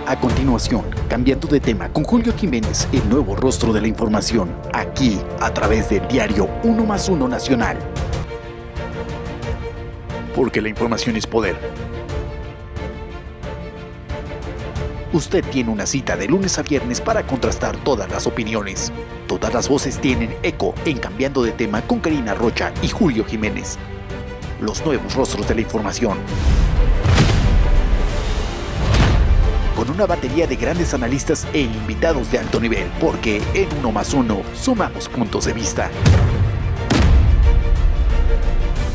A continuación, cambiando de tema con Julio Jiménez, el nuevo rostro de la información, aquí a través del diario 1+1 Nacional. Porque la información es poder. Usted tiene una cita de lunes a viernes para contrastar todas las opiniones. Todas las voces tienen eco en Cambiando de Tema con Karina Rocha y Julio Jiménez. Los nuevos rostros de la información. Con una batería de grandes analistas e invitados de alto nivel, porque en 1+1 sumamos puntos de vista.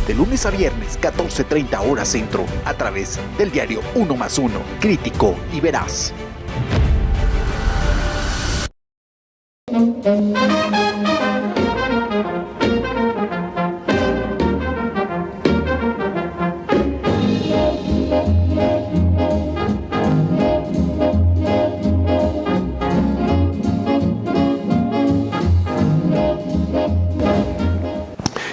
De lunes a viernes, 14:30 horas centro, a través del diario 1+1, crítico y veraz.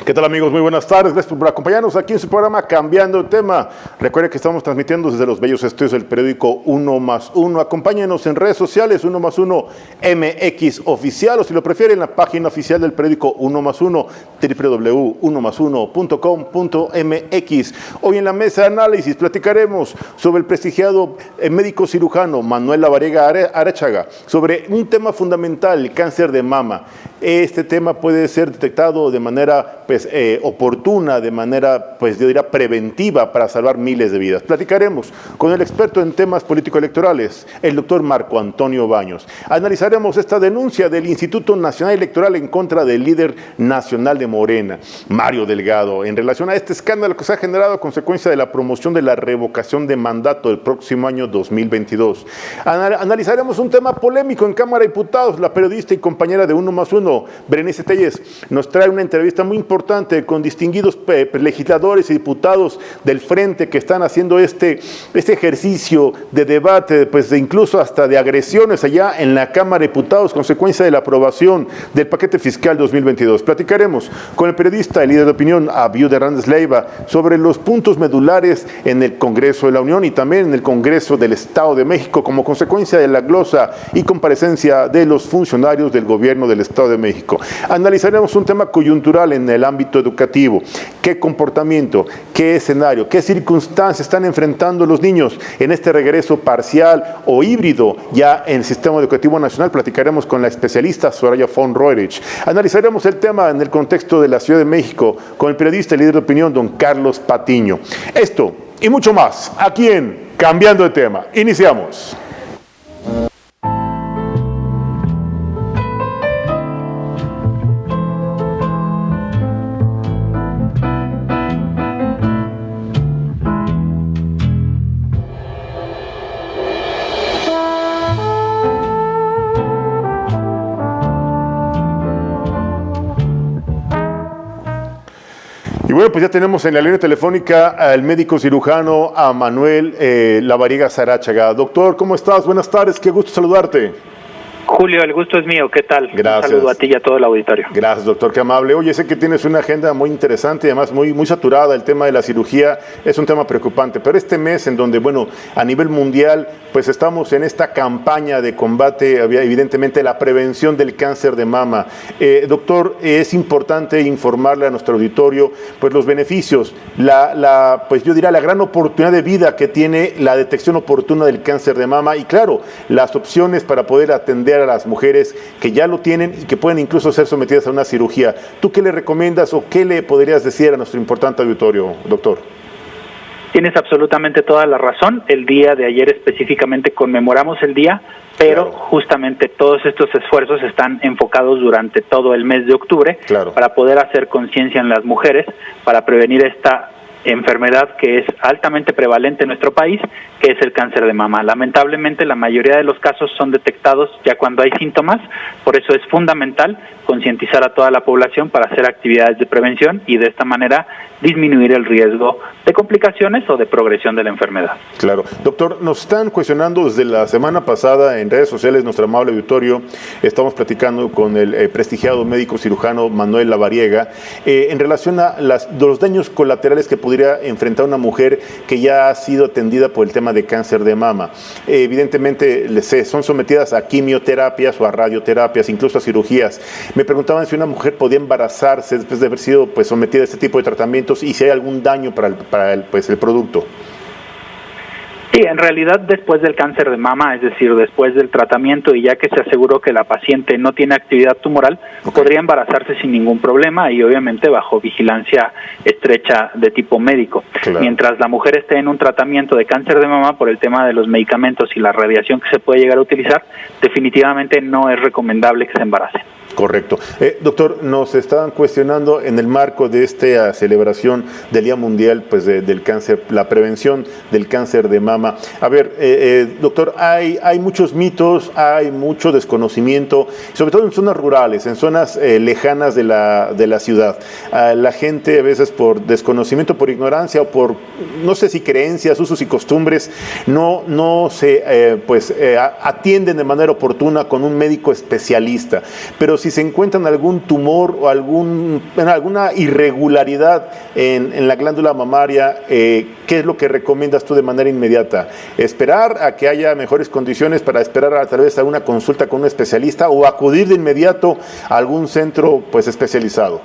¿Qué tal, amigos? Muy buenas tardes. Gracias por acompañarnos aquí en su programa Cambiando de Tema. Recuerden que estamos transmitiendo desde los bellos estudios del periódico 1+1. Acompáñenos en redes sociales 1+1 MX Oficial, o si lo prefieren, en la página oficial del periódico 1+1, www.1+1.com.mx. Hoy en la mesa de análisis platicaremos sobre el prestigiado médico cirujano Manuel Lavariega Arechaga, sobre un tema fundamental, el cáncer de mama. Este tema puede ser detectado de manera oportuna, de manera, yo diría, preventiva para salvar miles de vidas. Platicaremos con el experto en temas político-electorales, el doctor Marco Antonio Baños. Analizaremos esta denuncia del Instituto Nacional Electoral en contra del líder nacional de Morena, Mario Delgado, en relación a este escándalo que se ha generado a consecuencia de la promoción de la revocación de mandato del próximo año 2022. Analizaremos un tema polémico en Cámara de Diputados. La periodista y compañera de 1+1, Berenice Telles, nos trae una entrevista muy importante con distinguidos legisladores y diputados del Frente que están haciendo este ejercicio de debate, incluso hasta de agresiones allá en la Cámara de Diputados, consecuencia de la aprobación del paquete fiscal 2022. Platicaremos con el periodista y líder de opinión, Abiud Hernández Leiva, sobre los puntos medulares en el Congreso de la Unión y también en el Congreso del Estado de México, como consecuencia de la glosa y comparecencia de los funcionarios del gobierno del Estado de México. Analizaremos un tema coyuntural en el ámbito educativo. ¿Qué comportamiento, qué escenario, qué circunstancias están enfrentando los niños en este regreso parcial o híbrido ya en el sistema educativo nacional? Platicaremos con la especialista Soraya von Roerich. Analizaremos el tema en el contexto de la Ciudad de México con el periodista y líder de opinión, don Carlos Patiño. Esto y mucho más aquí en Cambiando de Tema. Iniciamos. Y bueno, pues ya tenemos en la línea telefónica al médico cirujano, a Manuel Lavariega Arechaga. Doctor, ¿cómo estás? Buenas tardes, qué gusto saludarte. Julio, el gusto es mío. ¿Qué tal? Gracias. Un saludo a ti y a todo el auditorio. Gracias, doctor, qué amable. Oye, sé que tienes una agenda muy interesante y además muy saturada. El tema de la cirugía es un tema preocupante, pero este mes en donde, a nivel mundial, pues estamos en esta campaña de combate, evidentemente, la prevención del cáncer de mama. Doctor, es importante informarle a nuestro auditorio, pues los beneficios, yo diría la gran oportunidad de vida que tiene la detección oportuna del cáncer de mama y, claro, las opciones para poder atender a las mujeres que ya lo tienen y que pueden incluso ser sometidas a una cirugía. ¿Tú qué le recomiendas o qué le podrías decir a nuestro importante auditorio, doctor? Tienes absolutamente toda la razón. El día de ayer específicamente conmemoramos el día, pero claro, justamente todos estos esfuerzos están enfocados durante todo el mes de octubre, claro, para poder hacer conciencia en las mujeres, para prevenir esta enfermedad que es altamente prevalente en nuestro país, que es el cáncer de mama. Lamentablemente, la mayoría de los casos son detectados ya cuando hay síntomas, por eso es fundamental concientizar a toda la población para hacer actividades de prevención y de esta manera disminuir el riesgo de complicaciones o de progresión de la enfermedad. Claro. Doctor, nos están cuestionando desde la semana pasada en redes sociales, nuestro amable auditorio, estamos platicando con el prestigiado médico cirujano Manuel Lavariega, en relación a los daños colaterales que podría enfrentar una mujer que ya ha sido atendida por el tema de cáncer de mama? Evidentemente son sometidas a quimioterapias o a radioterapias, incluso a cirugías. Me preguntaban si una mujer podía embarazarse después de haber sido pues, sometida a este tipo de tratamientos y si hay algún daño para el producto. Sí, en realidad después del cáncer de mama, es decir, después del tratamiento y ya que se aseguró que la paciente no tiene actividad tumoral, podría embarazarse sin ningún problema y obviamente bajo vigilancia estrecha de tipo médico. Claro. Mientras la mujer esté en un tratamiento de cáncer de mama por el tema de los medicamentos y la radiación que se puede llegar a utilizar, definitivamente no es recomendable que se embarace. Correcto. Doctor, nos estaban cuestionando en el marco de esta celebración del Día Mundial pues, del Cáncer, la prevención del cáncer de mama. A ver, doctor, hay muchos mitos, hay mucho desconocimiento, sobre todo en zonas rurales, en zonas lejanas de la ciudad. La gente a veces por desconocimiento, por ignorancia o por, no sé si creencias, usos y costumbres, no se atienden de manera oportuna con un médico especialista. Pero si se encuentran algún tumor o alguna irregularidad en la glándula mamaria, ¿qué es lo que recomiendas tú de manera inmediata? ¿Esperar a que haya mejores condiciones para esperar tal vez a una consulta con un especialista o acudir de inmediato a algún centro pues especializado?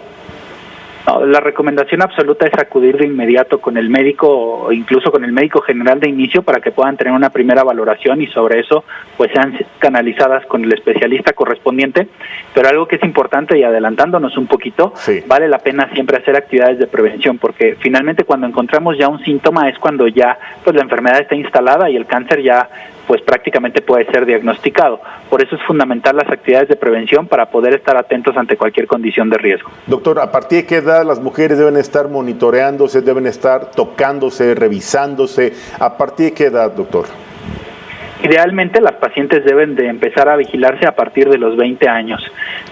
No, la recomendación absoluta es acudir de inmediato con el médico o incluso con el médico general de inicio para que puedan tener una primera valoración y sobre eso pues sean canalizadas con el especialista correspondiente. Pero algo que es importante y adelantándonos un poquito, sí, vale la pena siempre hacer actividades de prevención porque finalmente cuando encontramos ya un síntoma es cuando ya pues la enfermedad está instalada y el cáncer ya pues prácticamente puede ser diagnosticado. Por eso es fundamental las actividades de prevención para poder estar atentos ante cualquier condición de riesgo. Doctor, ¿a partir de qué edad las mujeres deben estar monitoreándose, deben estar tocándose, revisándose? ¿A partir de qué edad, doctor? Idealmente las pacientes deben de empezar a vigilarse a partir de los 20 años.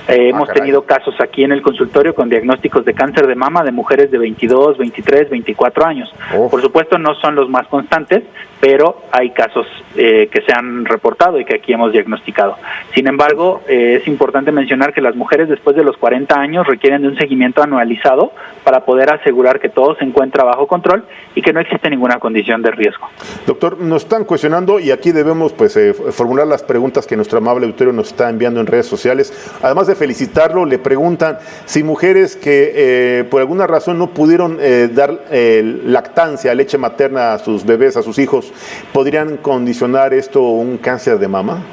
Hemos tenido casos aquí en el consultorio con diagnósticos de cáncer de mama de mujeres de 22, 23, 24 años. Por supuesto no son los más constantes, pero hay casos que se han reportado y que aquí hemos diagnosticado. Sin embargo, es importante mencionar que las mujeres después de los 40 años requieren de un seguimiento anualizado para poder asegurar que todo se encuentra bajo control y que no existe ninguna condición de riesgo. Doctor, nos están cuestionando y aquí debemos formular las preguntas que nuestro amable auditorio nos está enviando en redes sociales. Además de felicitarlo, le preguntan si mujeres que por alguna razón no pudieron dar lactancia, leche materna a sus bebés, a sus hijos, ¿podrían condicionar esto un cáncer de mama?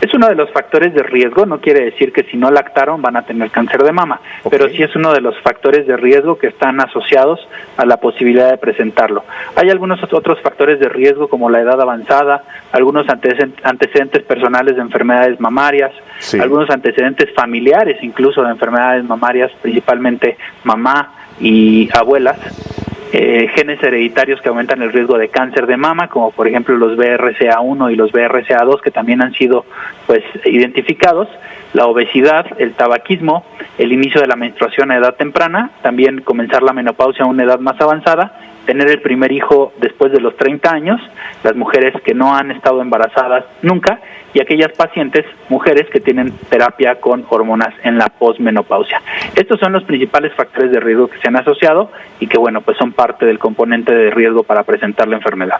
Es uno de los factores de riesgo, no quiere decir que si no lactaron van a tener cáncer de mama, pero sí es uno de los factores de riesgo que están asociados a la posibilidad de presentarlo. Hay algunos otros factores de riesgo como la edad avanzada, algunos antecedentes personales de enfermedades mamarias, sí, algunos antecedentes familiares incluso de enfermedades mamarias, principalmente mamá y abuelas. Genes hereditarios que aumentan el riesgo de cáncer de mama, como por ejemplo los BRCA1 y los BRCA2, que también han sido pues identificados, la obesidad, el tabaquismo, el inicio de la menstruación a edad temprana, también comenzar la menopausia a una edad más avanzada, tener el primer hijo después de los 30 años, las mujeres que no han estado embarazadas nunca y aquellas pacientes, mujeres que tienen terapia con hormonas en la posmenopausia. Estos son los principales factores de riesgo que se han asociado y que bueno, pues son parte del componente de riesgo para presentar la enfermedad.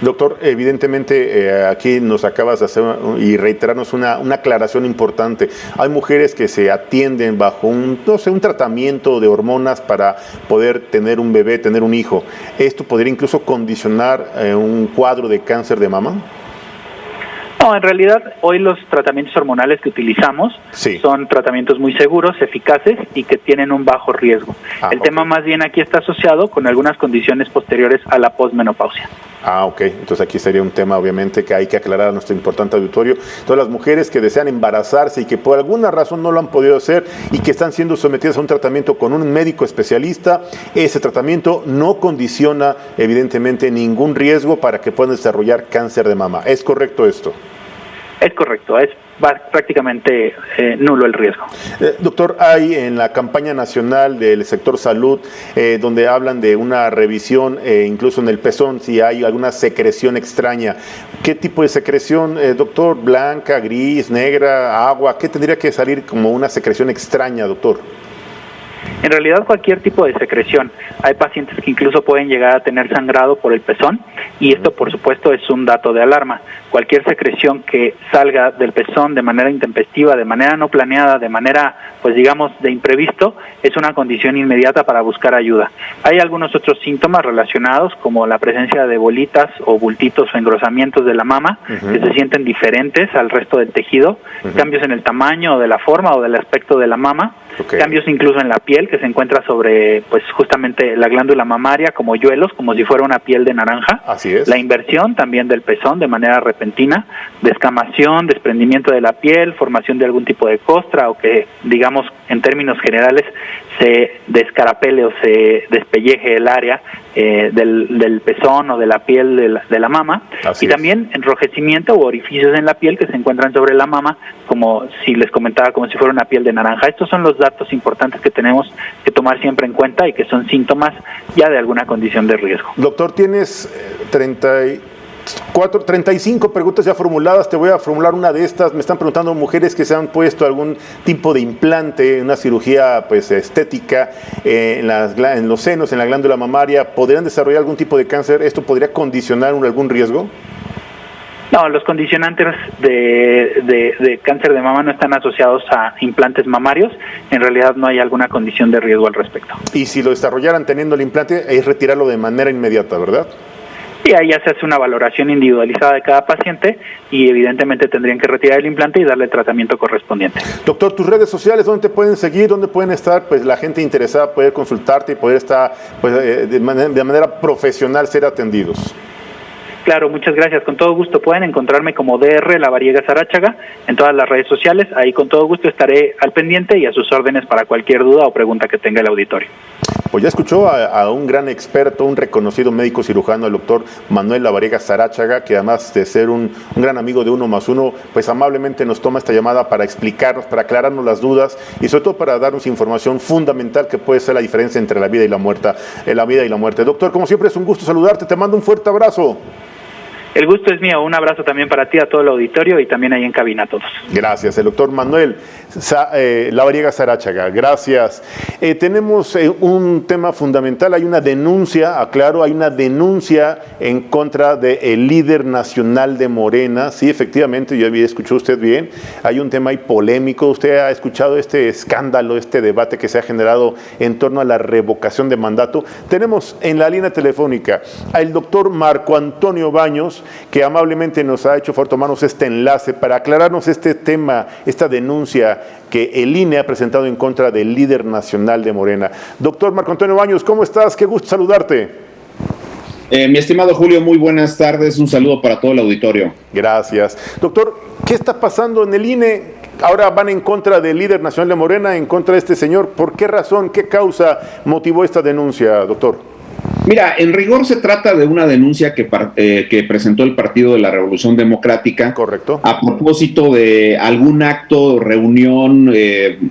Doctor, evidentemente aquí nos acabas de hacer y reiterarnos una aclaración importante. Hay mujeres que se atienden bajo un tratamiento de hormonas para poder tener un bebé, tener un hijo. ¿Esto podría incluso condicionar un cuadro de cáncer de mama? No, en realidad hoy los tratamientos hormonales que utilizamos son tratamientos muy seguros, eficaces y que tienen un bajo riesgo. El tema más bien aquí está asociado con algunas condiciones posteriores a la posmenopausia. Entonces aquí sería un tema obviamente que hay que aclarar a nuestro importante auditorio. Todas las mujeres que desean embarazarse y que por alguna razón no lo han podido hacer y que están siendo sometidas a un tratamiento con un médico especialista, ese tratamiento no condiciona evidentemente ningún riesgo para que puedan desarrollar cáncer de mama. ¿Es correcto esto? Es correcto, es prácticamente nulo el riesgo. Doctor, hay en la campaña nacional del sector salud, donde hablan de una revisión, incluso en el pezón, si hay alguna secreción extraña. ¿Qué tipo de secreción, doctor? ¿Blanca, gris, negra, agua? ¿Qué tendría que salir como una secreción extraña, doctor? En realidad cualquier tipo de secreción. Hay pacientes que incluso pueden llegar a tener sangrado por el pezón y esto por supuesto es un dato de alarma. Cualquier secreción que salga del pezón de manera intempestiva, de manera no planeada, de manera pues digamos de imprevisto, es una condición inmediata para buscar ayuda. Hay algunos otros síntomas relacionados como la presencia de bolitas o bultitos o engrosamientos de la mama que se sienten diferentes al resto del tejido, cambios en el tamaño o de la forma o del aspecto de la mama, cambios incluso en la piel que se encuentra sobre pues justamente la glándula mamaria como yuelos, como si fuera una piel de naranja. Así es. La inversión también del pezón de manera repentina, descamación, desprendimiento de la piel, formación de algún tipo de costra o que digamos en términos generales se descarapele o se despelleje el área del pezón o de la piel de la mama. Así y también enrojecimiento u orificios en la piel que se encuentran sobre la mama, como si les comentaba, como si fuera una piel de naranja. Estos son los datos importantes que tenemos que tomar siempre en cuenta y que son síntomas ya de alguna condición de riesgo. Doctor, tienes 35 preguntas ya formuladas, te voy a formular una de estas. Me están preguntando mujeres que se han puesto algún tipo de implante, una cirugía pues estética en los senos, en la glándula mamaria, ¿podrían desarrollar algún tipo de cáncer? ¿Esto podría condicionar algún riesgo? No, los condicionantes de cáncer de mama no están asociados a implantes mamarios. En realidad no hay alguna condición de riesgo al respecto. Y si lo desarrollaran teniendo el implante, es retirarlo de manera inmediata, ¿verdad? Y ahí ya se hace una valoración individualizada de cada paciente y evidentemente tendrían que retirar el implante y darle el tratamiento correspondiente. Doctor, tus redes sociales, ¿dónde te pueden seguir? ¿Dónde pueden estar pues la gente interesada, poder consultarte y poder estar pues, de manera profesional ser atendidos? Claro, muchas gracias. Con todo gusto pueden encontrarme como DR Lavariega Saráchaga en todas las redes sociales. Ahí con todo gusto estaré al pendiente y a sus órdenes para cualquier duda o pregunta que tenga el auditorio. Pues ya escuchó a un gran experto, un reconocido médico cirujano, el doctor Manuel Lavariega Saráchaga, que además de ser un gran amigo de Uno Más Uno, pues amablemente nos toma esta llamada para explicarnos, para aclararnos las dudas y sobre todo para darnos información fundamental que puede ser la diferencia entre la vida y la muerte. Doctor, como siempre es un gusto saludarte, te mando un fuerte abrazo. El gusto es mío, un abrazo también para ti, a todo el auditorio y también ahí en cabina a todos. Gracias, el doctor Manuel Lavariega Saráchaga, gracias. Tenemos un tema fundamental, hay una denuncia, aclaro, hay una denuncia en contra del líder nacional de Morena. Sí, efectivamente, yo había escuchado usted bien, hay un tema ahí polémico, usted ha escuchado este escándalo, este debate que se ha generado en torno a la revocación de mandato. Tenemos en la línea telefónica al doctor Marco Antonio Baños, que amablemente nos ha hecho favor tomarnos este enlace para aclararnos este tema, esta denuncia que el INE ha presentado en contra del líder nacional de Morena. Doctor Marco Antonio Baños, ¿cómo estás? Qué gusto saludarte. Mi estimado Julio, muy buenas tardes, un saludo para todo el auditorio. Gracias. Doctor, ¿qué está pasando en el INE? Ahora van en contra del líder nacional de Morena, en contra de este señor. ¿Por qué razón, qué causa motivó esta denuncia, doctor? Mira, en rigor se trata de una denuncia que presentó el Partido de la Revolución Democrática. Correcto. A propósito de algún acto, reunión,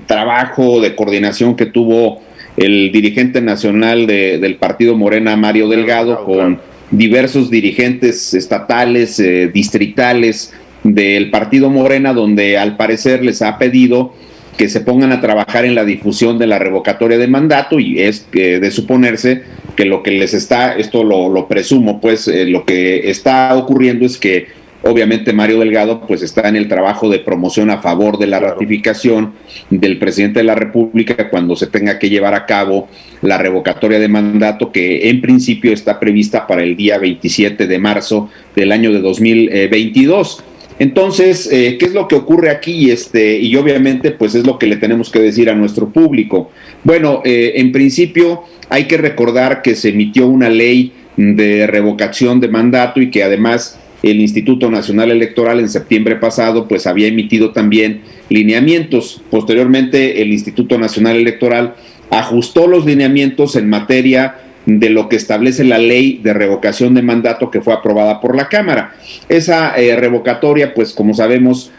trabajo de coordinación que tuvo el dirigente nacional del Partido Morena, Mario Delgado, con diversos dirigentes estatales, distritales del Partido Morena, donde al parecer les ha pedido que se pongan a trabajar en la difusión de la revocatoria de mandato, y es de suponerse que lo que les está, esto lo presumo, pues lo que está ocurriendo es que obviamente Mario Delgado pues está en el trabajo de promoción a favor de la ratificación del presidente de la República cuando se tenga que llevar a cabo la revocatoria de mandato, que en principio está prevista para el día 27 de marzo del año de 2022. Entonces, ¿qué es lo que ocurre aquí? Y obviamente, pues es lo que le tenemos que decir a nuestro público. Bueno, en principio hay que recordar que se emitió una ley de revocación de mandato y que además el Instituto Nacional Electoral en septiembre pasado pues había emitido también lineamientos. Posteriormente, el Instituto Nacional Electoral ajustó los lineamientos en materia de lo que establece la ley de revocación de mandato que fue aprobada por la Cámara. Esa revocatoria, pues como sabemos,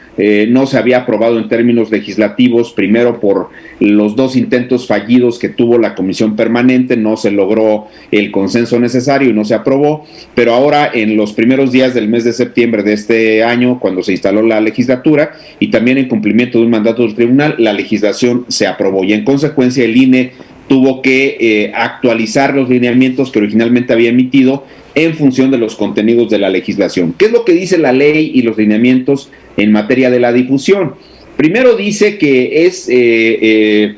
no se había aprobado en términos legislativos, primero por los 2 intentos fallidos que tuvo la Comisión Permanente, no se logró el consenso necesario y no se aprobó, pero ahora en los primeros días del mes de septiembre de este año, cuando se instaló la legislatura y también en cumplimiento de un mandato del tribunal, la legislación se aprobó y en consecuencia el INE tuvo que actualizar los lineamientos que originalmente había emitido en función de los contenidos de la legislación. ¿Qué es lo que dice la ley y los lineamientos en materia de la difusión? Primero dice que es el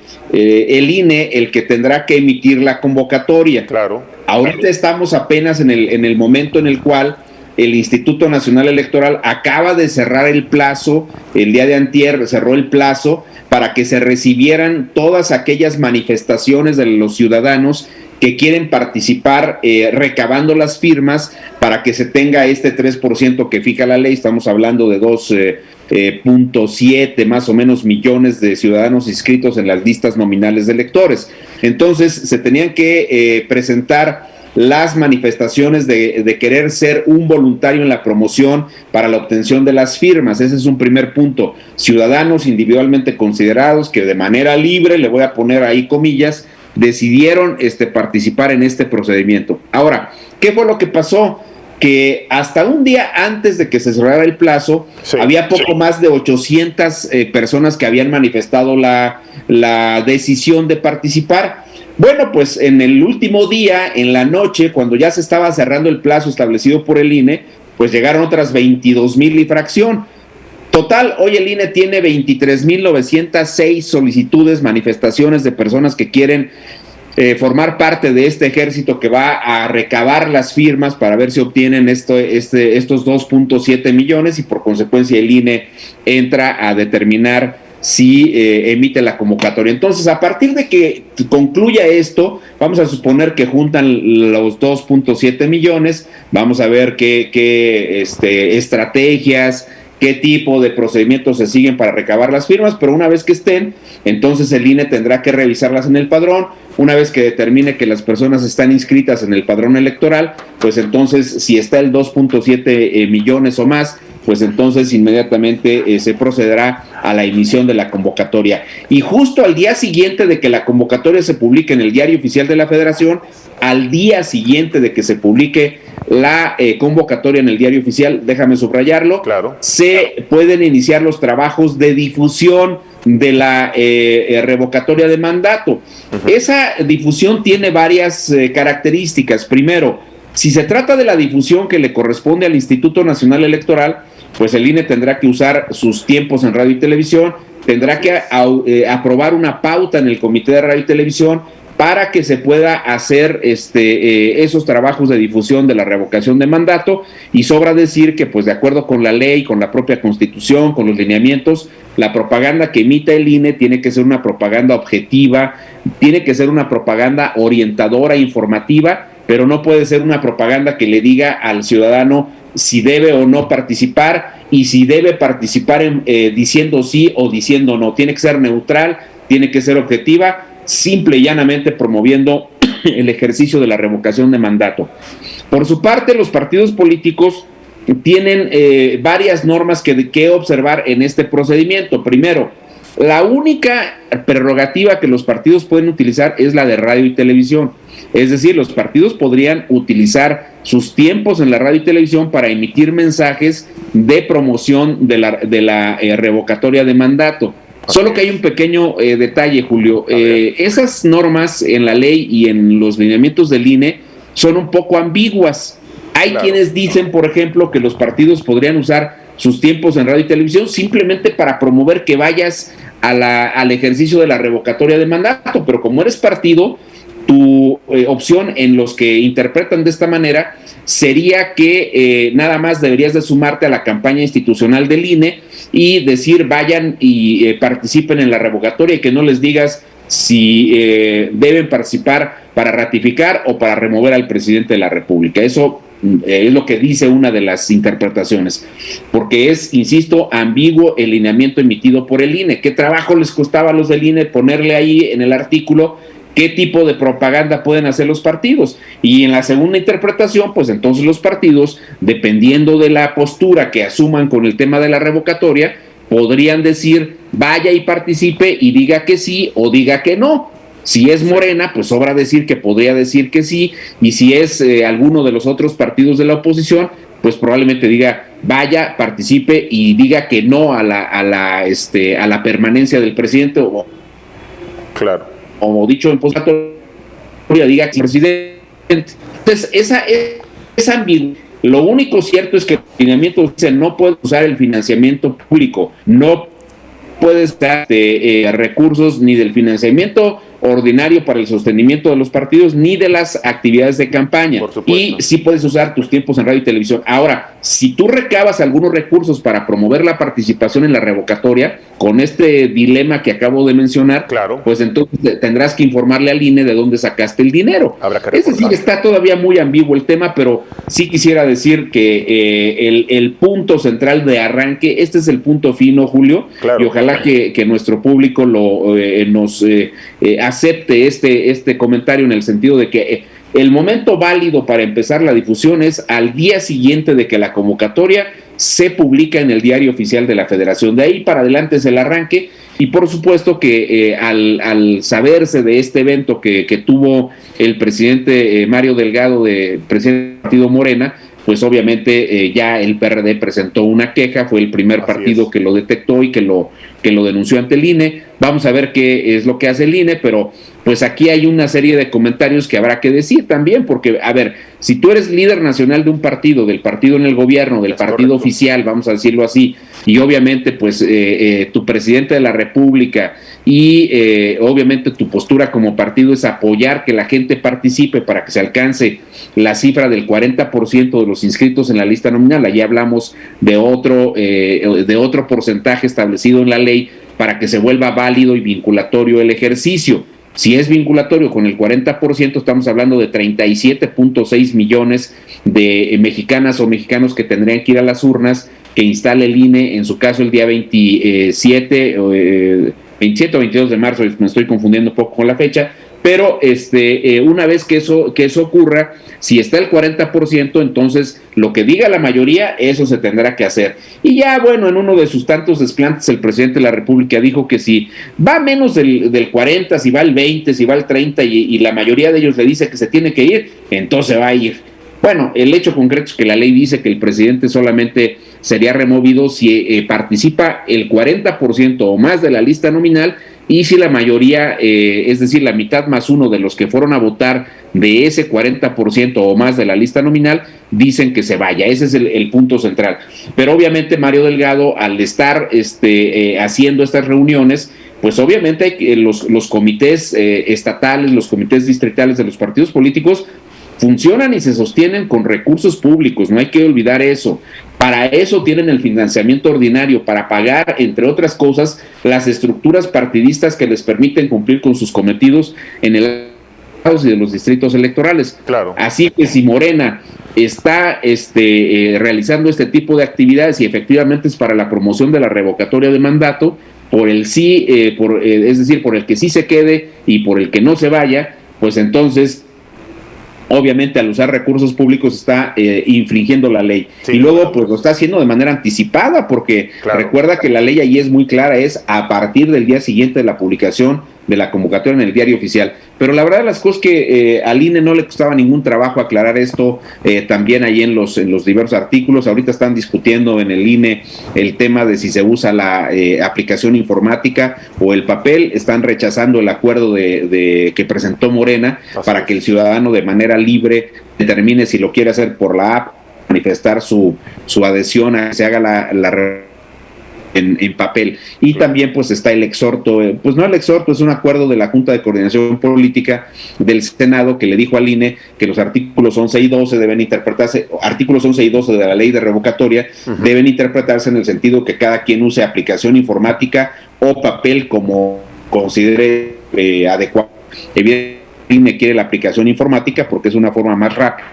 INE el que tendrá que emitir la convocatoria. Claro. Ahorita estamos apenas en el momento en el cual el Instituto Nacional Electoral acaba de cerrar el plazo, el día de antier cerró el plazo para que se recibieran todas aquellas manifestaciones de los ciudadanos que quieren participar recabando las firmas para que se tenga este 3% que fija la ley. Estamos hablando de 2.7 más o menos millones de ciudadanos inscritos en las listas nominales de electores. Entonces se tenían que presentar las manifestaciones de querer ser un voluntario en la promoción para la obtención de las firmas. Ese es un primer punto. Ciudadanos individualmente considerados que de manera libre, le voy a poner ahí comillas, decidieron participar en este procedimiento. Ahora, ¿qué fue lo que pasó? Que hasta un día antes de que se cerrara el plazo, había poco más de 800 personas que habían manifestado la decisión de participar. Bueno, pues en el último día, en la noche, cuando ya se estaba cerrando el plazo establecido por el INE, pues llegaron otras 22,000 y fracción. Total, hoy el INE tiene 23,906 solicitudes, manifestaciones de personas que quieren formar parte de este ejército que va a recabar las firmas para ver si obtienen estos 2.7 millones y por consecuencia el INE entra a determinar si emite la convocatoria. Entonces, a partir de que concluya esto, vamos a suponer que juntan los 2.7 millones, vamos a ver qué estrategias, qué tipo de procedimientos se siguen para recabar las firmas, pero una vez que estén, entonces el INE tendrá que revisarlas en el padrón. Una vez que determine que las personas están inscritas en el padrón electoral, pues entonces si está el 2.7 millones o más, pues entonces inmediatamente se procederá a la emisión de la convocatoria. Y justo al día siguiente de que la convocatoria se publique en el Diario Oficial de la Federación, al día siguiente de que se publique la convocatoria en el Diario Oficial, déjame subrayarlo, claro, se pueden iniciar los trabajos de difusión de la revocatoria de mandato. Uh-huh. Esa difusión tiene varias características. Primero, si se trata de la difusión que le corresponde al Instituto Nacional Electoral, pues el INE tendrá que usar sus tiempos en radio y televisión, tendrá que aprobar una pauta en el Comité de Radio y Televisión para que se pueda hacer esos trabajos de difusión de la revocación de mandato, y sobra decir que pues de acuerdo con la ley, con la propia Constitución, con los lineamientos, la propaganda que emita el INE tiene que ser una propaganda objetiva, tiene que ser una propaganda orientadora, informativa, pero no puede ser una propaganda que le diga al ciudadano si debe o no participar y si debe participar diciendo sí o diciendo no. Tiene que ser neutral, tiene que ser objetiva, simple y llanamente promoviendo el ejercicio de la revocación de mandato. Por su parte, los partidos políticos tienen varias normas que observar en este procedimiento. Primero, la única prerrogativa que los partidos pueden utilizar es la de radio y televisión. Es decir, los partidos podrían utilizar sus tiempos en la radio y televisión para emitir mensajes de promoción de la revocatoria de mandato. Solo que hay un pequeño detalle, Julio. Esas normas en la ley y en los lineamientos del INE son un poco ambiguas. Hay quienes dicen, por ejemplo, que los partidos podrían usar sus tiempos en radio y televisión simplemente para promover que vayas al ejercicio de la revocatoria de mandato, pero como eres partido, tu opción en los que interpretan de esta manera sería que nada más deberías de sumarte a la campaña institucional del INE y decir vayan y participen en la revocatoria, y que no les digas si deben participar para ratificar o para remover al presidente de la República. Eso es lo que dice una de las interpretaciones, porque es, insisto, ambiguo el lineamiento emitido por el INE. ¿Qué trabajo les costaba a los del INE ponerle ahí en el artículo qué tipo de propaganda pueden hacer los partidos? Y en la segunda interpretación, pues entonces los partidos, dependiendo de la postura que asuman con el tema de la revocatoria, podrían decir vaya y participe y diga que sí o diga que no. Si es Morena, pues sobra decir que podría decir que sí, y si es alguno de los otros partidos de la oposición, pues probablemente diga vaya, participe y diga que no a la permanencia del presidente claro, o dicho en postulatoria, diga que el presidente. Entonces, esa ambigüedad. Lo único cierto es que el lineamiento dice no puede usar el financiamiento público, no puede usar recursos ni del financiamiento ordinario para el sostenimiento de los partidos ni de las actividades de campaña, y sí puedes usar tus tiempos en radio y televisión. Ahora, si tú recabas algunos recursos para promover la participación en la revocatoria, con este dilema que acabo de mencionar, claro, pues entonces tendrás que informarle al INE de dónde sacaste el dinero. Es decir, está todavía muy ambiguo el tema, pero sí quisiera decir que el punto central de arranque, este es el punto fino, Julio, claro, y ojalá que nuestro público nos acepte este comentario, en el sentido de que el momento válido para empezar la difusión es al día siguiente de que la convocatoria se publica en el Diario Oficial de la Federación. De ahí para adelante es el arranque, y por supuesto que al saberse de este evento que tuvo el presidente Mario Delgado, presidente del partido Morena, pues obviamente ya el PRD presentó una queja, fue el primer partido que lo detectó y que lo denunció ante el INE. Vamos a ver qué es lo que hace el INE, pero pues aquí hay una serie de comentarios que habrá que decir también, porque, a ver, si tú eres líder nacional de un partido, del partido en el gobierno, del partido oficial, vamos a decirlo así, y obviamente pues tu presidente de la República y obviamente tu postura como partido es apoyar que la gente participe para que se alcance la cifra del 40% de los inscritos en la lista nominal. Allí hablamos de otro porcentaje establecido en la ley para que se vuelva válido y vinculatorio el ejercicio. Si es vinculatorio con el 40%, estamos hablando de 37.6 millones de mexicanas o mexicanos que tendrían que ir a las urnas, que instale el INE, en su caso el día 27 o 22 de marzo, me estoy confundiendo un poco con la fecha, pero una vez que eso ocurra, si está el 40%, entonces lo que diga la mayoría, eso se tendrá que hacer. Y ya, bueno, en uno de sus tantos desplantes, el presidente de la República dijo que si va menos del 40, si va el 20, si va el 30, y la mayoría de ellos le dice que se tiene que ir, entonces va a ir. Bueno, el hecho concreto es que la ley dice que el presidente solamente sería removido si participa el 40% o más de la lista nominal, y si la mayoría, es decir, la mitad más uno de los que fueron a votar de ese 40% o más de la lista nominal, dicen que se vaya. Ese es el punto central. Pero obviamente Mario Delgado, al estar haciendo estas reuniones, pues obviamente los comités estatales, los comités distritales de los partidos políticos funcionan y se sostienen con recursos públicos, no hay que olvidar eso. Para eso tienen el financiamiento ordinario, para pagar, entre otras cosas, las estructuras partidistas que les permiten cumplir con sus cometidos en el y de los distritos electorales. Claro. Así que si Morena está realizando este tipo de actividades y efectivamente es para la promoción de la revocatoria de mandato, por el sí, es decir, por el que sí se quede y por el que no se vaya, pues entonces obviamente al usar recursos públicos está infringiendo la ley. Sí, y luego pues lo está haciendo de manera anticipada, porque recuerda que la ley ahí es muy clara, es a partir del día siguiente de la publicación de la convocatoria en el Diario Oficial. Pero la verdad de las cosas que al INE no le costaba ningún trabajo aclarar esto, también ahí en los diversos artículos. Ahorita están discutiendo en el INE el tema de si se usa la aplicación informática o el papel. Están rechazando el acuerdo que presentó Morena para que el ciudadano de manera libre determine si lo quiere hacer por la app, manifestar su adhesión a que se haga la en papel. Y también pues está el exhorto, pues no el exhorto, es un acuerdo de la Junta de Coordinación Política del Senado que le dijo al INE que los artículos 11 y 12 deben interpretarse, artículos 11 y 12 de la ley de revocatoria deben interpretarse en el sentido que cada quien use aplicación informática o papel como considere adecuado. Evidentemente el INE quiere la aplicación informática porque es una forma más rápida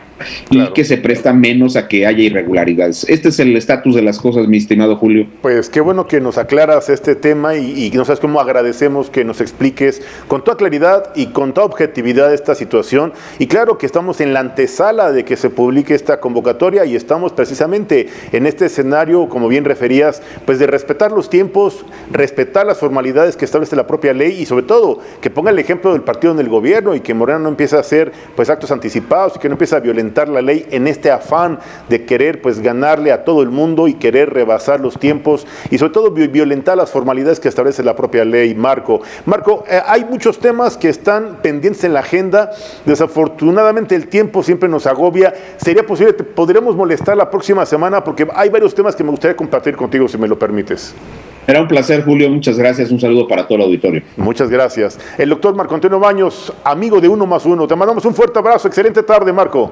y que se presta menos a que haya irregularidades. Este es el estatus de las cosas, mi estimado Julio. Pues qué bueno que nos aclaras este tema y no sabes cómo agradecemos que nos expliques con toda claridad y con toda objetividad esta situación. Y claro que estamos en la antesala de que se publique esta convocatoria y estamos precisamente en este escenario, como bien referías, pues de respetar los tiempos, respetar las formalidades que establece la propia ley y sobre todo que ponga el ejemplo del partido en el gobierno y que Morena no empiece a hacer pues actos anticipados y que no empiece a violentar implementar la ley en este afán de querer pues ganarle a todo el mundo y querer rebasar los tiempos y sobre todo violentar las formalidades que establece la propia ley. Marco, hay muchos temas que están pendientes en la agenda. Desafortunadamente el tiempo siempre nos agobia. ¿Sería posible, podremos molestar la próxima semana? Porque hay varios temas que me gustaría compartir contigo, si me lo permites. Era un placer, Julio, muchas gracias, un saludo para todo el auditorio. Muchas gracias. El doctor Marco Antonio Baños, amigo de Uno más Uno, te mandamos un fuerte abrazo, excelente tarde, Marco.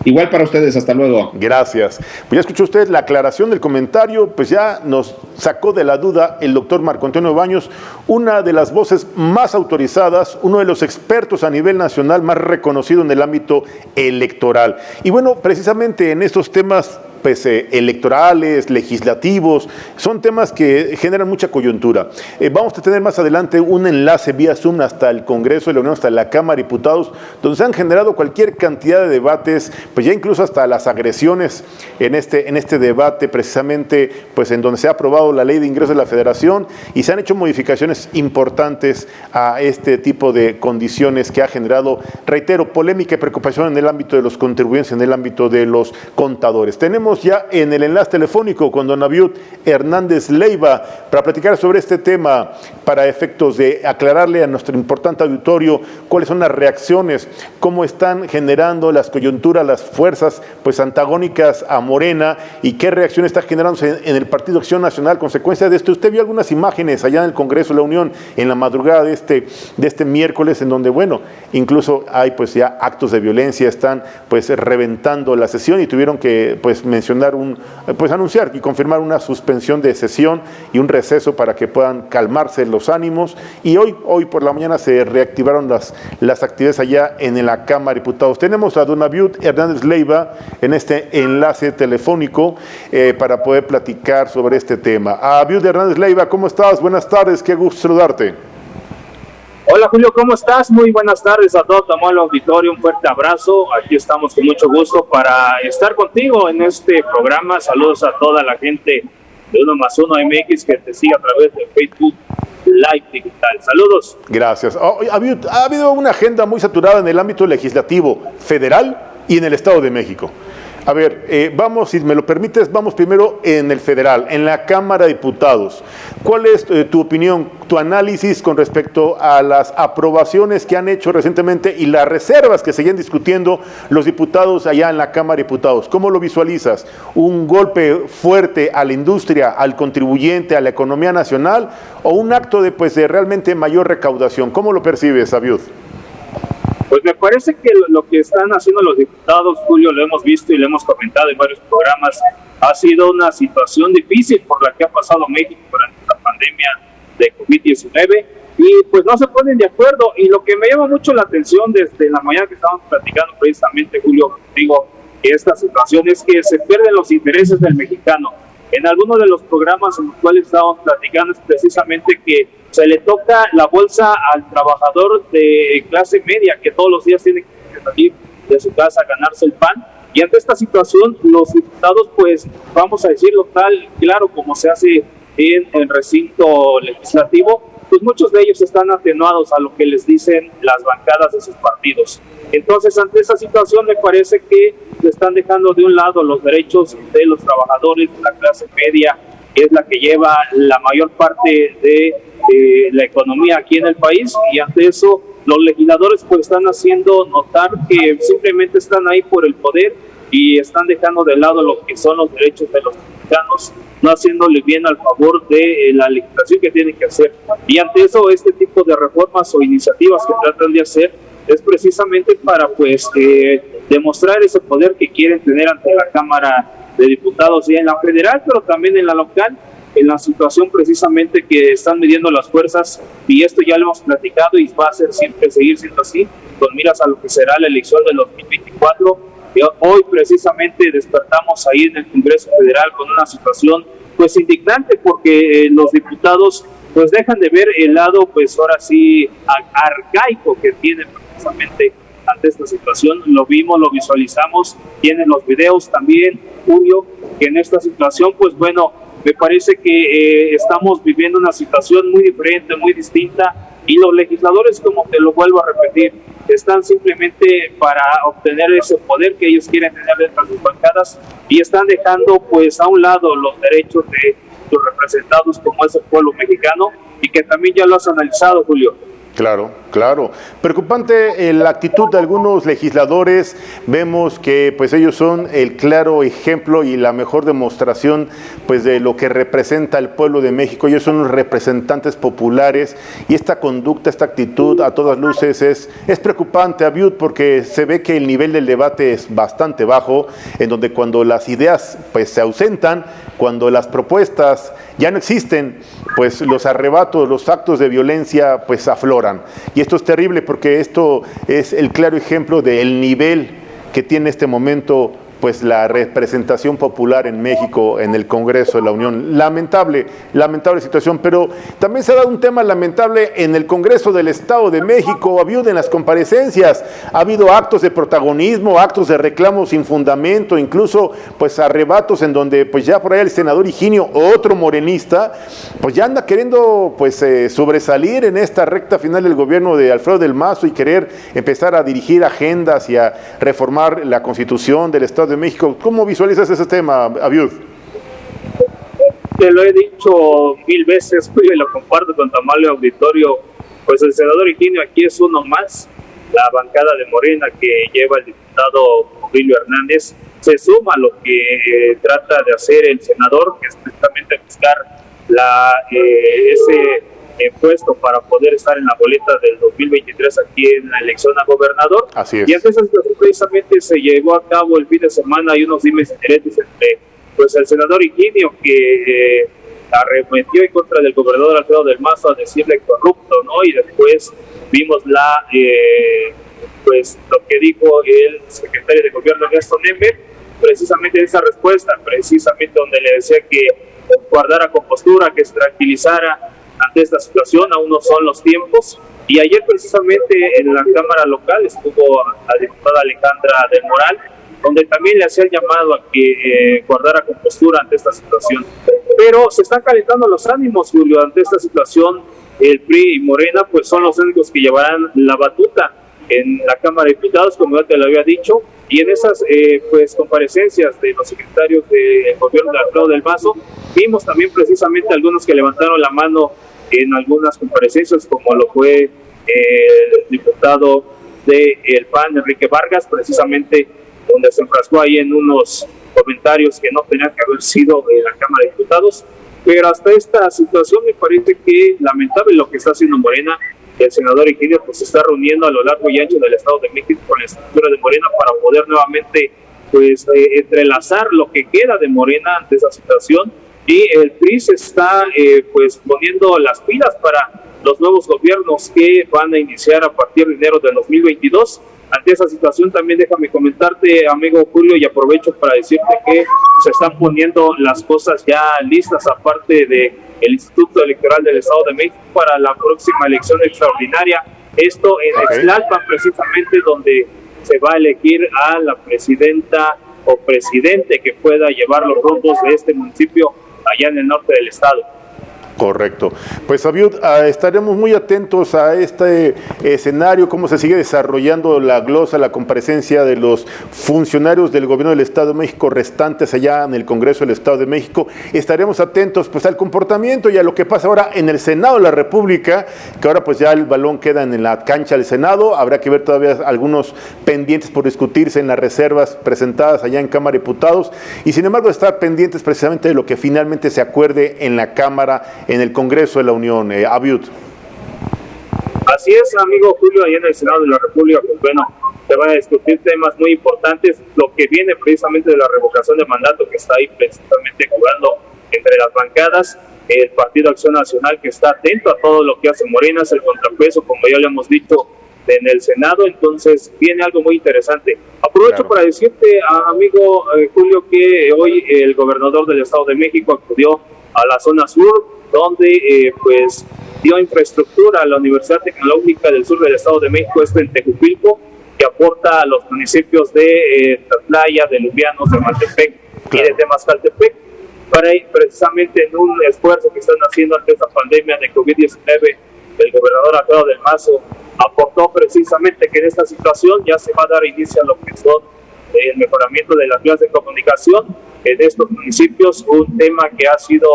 Igual para ustedes, hasta luego. Gracias. Pues ya escuchó usted la aclaración del comentario, pues ya nos sacó de la duda el doctor Marco Antonio Baños, una de las voces más autorizadas, uno de los expertos a nivel nacional más reconocido en el ámbito electoral. Y bueno, precisamente en estos temas pues, electorales, legislativos, son temas que generan mucha coyuntura. Vamos a tener más adelante un enlace vía Zoom hasta el Congreso de la Unión, hasta la Cámara de Diputados, donde se han generado cualquier cantidad de debates, pues ya incluso hasta las agresiones en este debate, precisamente pues en donde se ha aprobado la Ley de Ingresos de la Federación y se han hecho modificaciones importantes a este tipo de condiciones que ha generado, reitero, polémica y preocupación en el ámbito de los contribuyentes, en el ámbito de los contadores. Tenemos ya en el enlace telefónico con don Abiud Hernández Leiva para platicar sobre este tema, para efectos de aclararle a nuestro importante auditorio cuáles son las reacciones, cómo están generando las coyunturas, las fuerzas pues antagónicas a Morena y qué reacción está generándose en el Partido Acción Nacional. Consecuencia de esto, usted vio algunas imágenes allá en el Congreso de la Unión en la madrugada de este miércoles, en donde, bueno, incluso hay pues ya actos de violencia, están pues reventando la sesión y tuvieron que pues anunciar y confirmar una suspensión de sesión y un receso para que puedan calmarse los ánimos. Y hoy por la mañana se reactivaron las actividades allá en la Cámara de Diputados. Tenemos a don Abiud Hernández Leiva en este enlace telefónico para poder platicar sobre este tema. Abiud Hernández Leiva, ¿cómo estás? Buenas tardes, qué gusto saludarte. Hola Julio, ¿cómo estás? Muy buenas tardes a todo el auditorio, un fuerte abrazo. Aquí estamos con mucho gusto para estar contigo en este programa. Saludos a toda la gente de Uno más Uno MX que te sigue a través de Facebook Live Digital. Saludos. Gracias. Ha habido una agenda muy saturada en el ámbito legislativo federal y en el Estado de México. A ver, vamos, si me lo permites, vamos primero en el federal, en la Cámara de Diputados. ¿Cuál es tu opinión, tu análisis con respecto a las aprobaciones que han hecho recientemente y las reservas que seguían discutiendo los diputados allá en la Cámara de Diputados? ¿Cómo lo visualizas? ¿Un golpe fuerte a la industria, al contribuyente, a la economía nacional o un acto de realmente mayor recaudación? ¿Cómo lo percibes, Abiud? Pues me parece que lo que están haciendo los diputados, Julio, lo hemos visto y lo hemos comentado en varios programas, ha sido una situación difícil por la que ha pasado México durante la pandemia de COVID-19 y pues no se ponen de acuerdo. Y lo que me llama mucho la atención desde la mañana que estábamos platicando precisamente, Julio, digo, esta situación es que se pierden los intereses del mexicano. En algunos de los programas en los cuales estábamos platicando es precisamente que se le toca la bolsa al trabajador de clase media que todos los días tiene que salir de su casa a ganarse el pan. Y ante esta situación, los diputados, pues, vamos a decirlo tal, claro, como se hace en el recinto legislativo, pues muchos de ellos están atenuados a lo que les dicen las bancadas de sus partidos. Entonces, ante esa situación, me parece que se están dejando de un lado los derechos de los trabajadores de la clase media, que es la que lleva la mayor parte de la economía aquí en el país, y ante eso los legisladores pues están haciendo notar que simplemente están ahí por el poder y están dejando de lado lo que son los derechos de los mexicanos, no haciéndole bien al favor de la legislación que tienen que hacer. Y ante eso, este tipo de reformas o iniciativas que tratan de hacer es precisamente para pues demostrar ese poder que quieren tener ante la Cámara de Diputados y en la federal, pero también en la local, en la situación precisamente que están midiendo las fuerzas, y esto ya lo hemos platicado y va a ser siempre seguir siendo así, con miras a lo que será la elección del 2024. Hoy precisamente despertamos ahí en el Congreso Federal con una situación pues indignante, porque los diputados pues dejan de ver el lado pues ahora sí arcaico que tienen precisamente ante esta situación. Lo vimos, lo visualizamos, tienen los videos también, Julio, que en esta situación pues bueno, me parece que estamos viviendo una situación muy diferente, muy distinta, Y los legisladores, como te lo vuelvo a repetir, están simplemente para obtener ese poder que ellos quieren tener dentro de sus bancadas y están dejando pues a un lado los derechos de sus representados como es el pueblo mexicano, y que también ya lo has analizado, Julio. Claro, claro. Preocupante la actitud de algunos legisladores. Vemos que pues ellos son el claro ejemplo y la mejor demostración pues de lo que representa el pueblo de México. Ellos son los representantes populares y esta conducta, esta actitud a todas luces es preocupante, Abiud, porque se ve que el nivel del debate es bastante bajo, en donde cuando las ideas pues se ausentan, cuando las propuestas ya no existen, pues los arrebatos, los actos de violencia pues afloran. Y esto es terrible porque esto es el claro ejemplo del nivel que tiene este momento pues la representación popular en México, en el Congreso de la Unión. Lamentable situación, pero también se ha dado un tema lamentable en el Congreso del Estado de México. En las comparecencias ha habido actos de protagonismo, actos de reclamo sin fundamento, incluso pues arrebatos en donde pues ya por ahí el senador Higinio, otro morenista, pues ya anda queriendo pues sobresalir en esta recta final del gobierno de Alfredo del Mazo y querer empezar a dirigir agendas y a reformar la Constitución del Estado de México. ¿Cómo visualizas ese tema, Abiud? Te lo he dicho 1000 veces, y lo comparto con tu amable auditorio. Pues el senador Higinio aquí es uno más. La bancada de Morena que lleva el diputado Julio Hernández se suma a lo que trata de hacer el senador, que es precisamente buscar ese puesto para poder estar en la boleta del 2023 aquí en la elección a gobernador. Así es. Y entonces precisamente se llevó a cabo el fin de semana y unos dimes y diretes entre pues el senador Higinio, que arremetió en contra del gobernador Alfredo del Mazo a decirle corrupto, ¿no? Y después vimos pues lo que dijo el secretario de gobierno Ernesto Neme, precisamente esa respuesta, precisamente donde le decía que guardara compostura, que se tranquilizara ante esta situación. Aún no son los tiempos. Y ayer precisamente en la Cámara local estuvo la diputada Alejandra del Moral, donde también le hacía el llamado a que guardara compostura ante esta situación. Pero se están calentando los ánimos, Julio, ante esta situación. El PRI y Morena pues son los únicos que llevarán la batuta en la Cámara de Diputados, como ya te lo había dicho, y en esas pues comparecencias de los secretarios del gobierno de Alfredo del Mazo, vimos también precisamente algunos que levantaron la mano en algunas comparecencias, como lo fue el diputado del PAN, Enrique Vargas, precisamente donde se enfrascó ahí en unos comentarios que no tenían que haber sido en la Cámara de Diputados. Pero hasta esta situación me parece que lamentable lo que está haciendo Morena. El senador Higinio pues se está reuniendo a lo largo y ancho del Estado de México con la estructura de Morena para poder nuevamente pues entrelazar lo que queda de Morena ante esa situación, y el PRI se está pues poniendo las pilas para los nuevos gobiernos que van a iniciar a partir de enero de 2022. Ante esa situación también déjame comentarte, amigo Julio, y aprovecho para decirte que se están poniendo las cosas ya listas, aparte de el Instituto Electoral del Estado de México, para la próxima elección extraordinaria. Esto en Ixtlalpan, precisamente, donde se va a elegir a la presidenta o presidente que pueda llevar los rumbos de este municipio allá en el norte del estado. Correcto. Pues, Abiud, estaremos muy atentos a este escenario, cómo se sigue desarrollando la glosa, la comparecencia de los funcionarios del gobierno del Estado de México restantes allá en el Congreso del Estado de México. Estaremos atentos pues al comportamiento y a lo que pasa ahora en el Senado de la República, que ahora pues ya el balón queda en la cancha del Senado. Habrá que ver todavía algunos pendientes por discutirse en las reservas presentadas allá en Cámara de Diputados, y sin embargo estar pendientes precisamente de lo que finalmente se acuerde en la Cámara, en el Congreso de la Unión. Abiud. Así es, amigo Julio, allá en el Senado de la República, pues bueno, se van a discutir temas muy importantes, lo que viene precisamente de la revocación de mandato que está ahí precisamente jugando entre las bancadas, el Partido Acción Nacional, que está atento a todo lo que hace Morena, es el contrapeso, como ya le hemos dicho, en el Senado. Entonces viene algo muy interesante. Aprovecho para decirte, amigo Julio, que hoy el gobernador del Estado de México acudió a la zona sur, donde pues dio infraestructura a la Universidad Tecnológica del Sur del Estado de México, esto en Tejupilco, que aporta a los municipios de Tlatlaya, de Lubianos, de Maltepec y de Temascaltepec, para ir precisamente en un esfuerzo que están haciendo ante esta pandemia de COVID-19 del gobernador Alfredo del Mazo aportó precisamente que en esta situación ya se va a dar inicio a lo que son el mejoramiento de las vías de comunicación en estos municipios, un tema que ha sido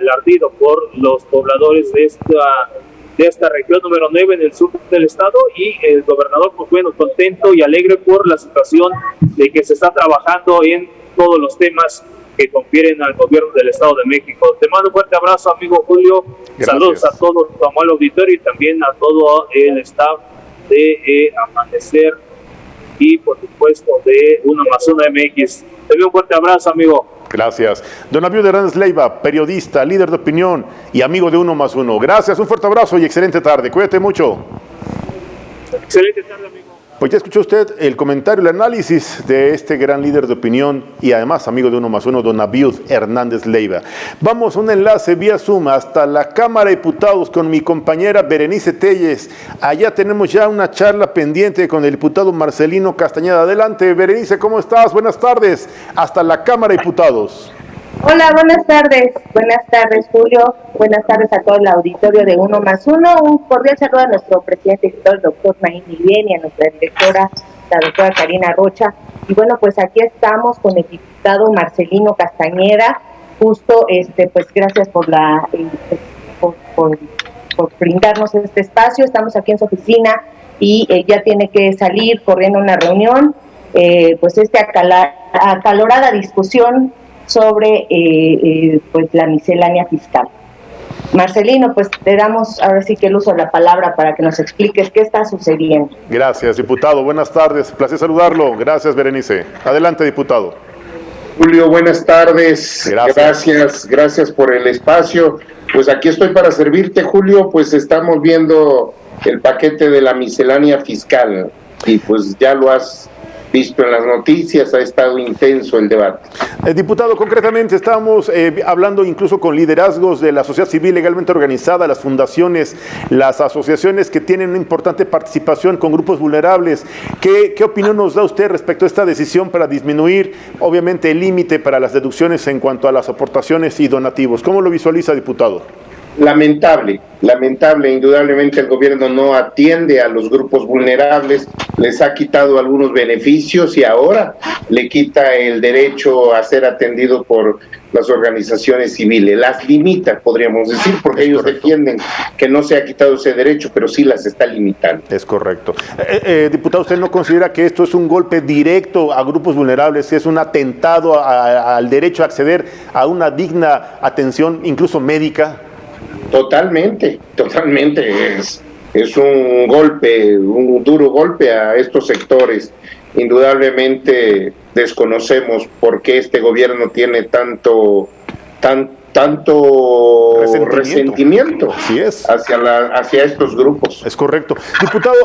alardido por los pobladores de esta región número 9 en el sur del estado, y el gobernador, pues bueno, contento y alegre por la situación de que se está trabajando en todos los temas que confieren al gobierno del Estado de México. Te mando un fuerte abrazo, amigo Julio. Gracias. Saludos a todo tu amable auditorio y también a todo el staff de Amanecer y, por supuesto, de Uno Más Uno MX. Te doy un fuerte abrazo, amigo. Gracias. Don Abiud Hernández Leiva, periodista, líder de opinión y amigo de Uno Más Uno. Gracias, un fuerte abrazo y excelente tarde. Cuídate mucho. Excelente tarde, amigo. Pues ya escuchó usted el comentario, el análisis de este gran líder de opinión y además amigo de Uno Más Uno, don Abiud Hernández Leiva. Vamos a un enlace vía Zoom hasta la Cámara de Diputados con mi compañera Berenice Telles. Allá tenemos ya una charla pendiente con el diputado Marcelino Castañeda. Adelante, Berenice, ¿cómo estás? Buenas tardes. Hasta la Cámara de Diputados. Hola, buenas tardes, Julio, buenas tardes a todo el auditorio de Uno Más Uno, un cordial saludo a nuestro presidente director, el doctor Naim Milén, y a nuestra directora, la doctora Karina Rocha, y bueno, pues aquí estamos con el diputado Marcelino Castañeda, justo, pues gracias por por brindarnos este espacio. Estamos aquí en su oficina y ya tiene que salir corriendo a una reunión, pues acalorada discusión sobre pues la miscelánea fiscal. Marcelino, pues te damos ahora sí que el uso de la palabra para que nos expliques qué está sucediendo. Gracias, diputado. Buenas tardes. Placer saludarlo. Gracias, Berenice. Adelante, diputado. Julio, buenas tardes. Gracias por el espacio. Pues aquí estoy para servirte, Julio. Pues estamos viendo el paquete de la miscelánea fiscal y pues ya lo has visto en las noticias, ha estado intenso el debate. Diputado, concretamente estamos hablando incluso con liderazgos de la sociedad civil legalmente organizada, las fundaciones, las asociaciones que tienen una importante participación con grupos vulnerables. ¿Qué opinión nos da usted respecto a esta decisión para disminuir, obviamente, el límite para las deducciones en cuanto a las aportaciones y donativos? ¿Cómo lo visualiza, diputado? Lamentable, indudablemente el gobierno no atiende a los grupos vulnerables, les ha quitado algunos beneficios y ahora le quita el derecho a ser atendido por las organizaciones civiles, las limita, podríamos decir, porque ellos defienden que no se ha quitado ese derecho, pero sí las está limitando. Es correcto. Diputado, ¿usted no considera que esto es un golpe directo a grupos vulnerables, que es un atentado al derecho a acceder a una digna atención, incluso médica? Totalmente, es un golpe, un duro golpe a estos sectores. Indudablemente desconocemos por qué este gobierno tiene tanto resentimiento Así es. hacia estos grupos. Es correcto. Diputado,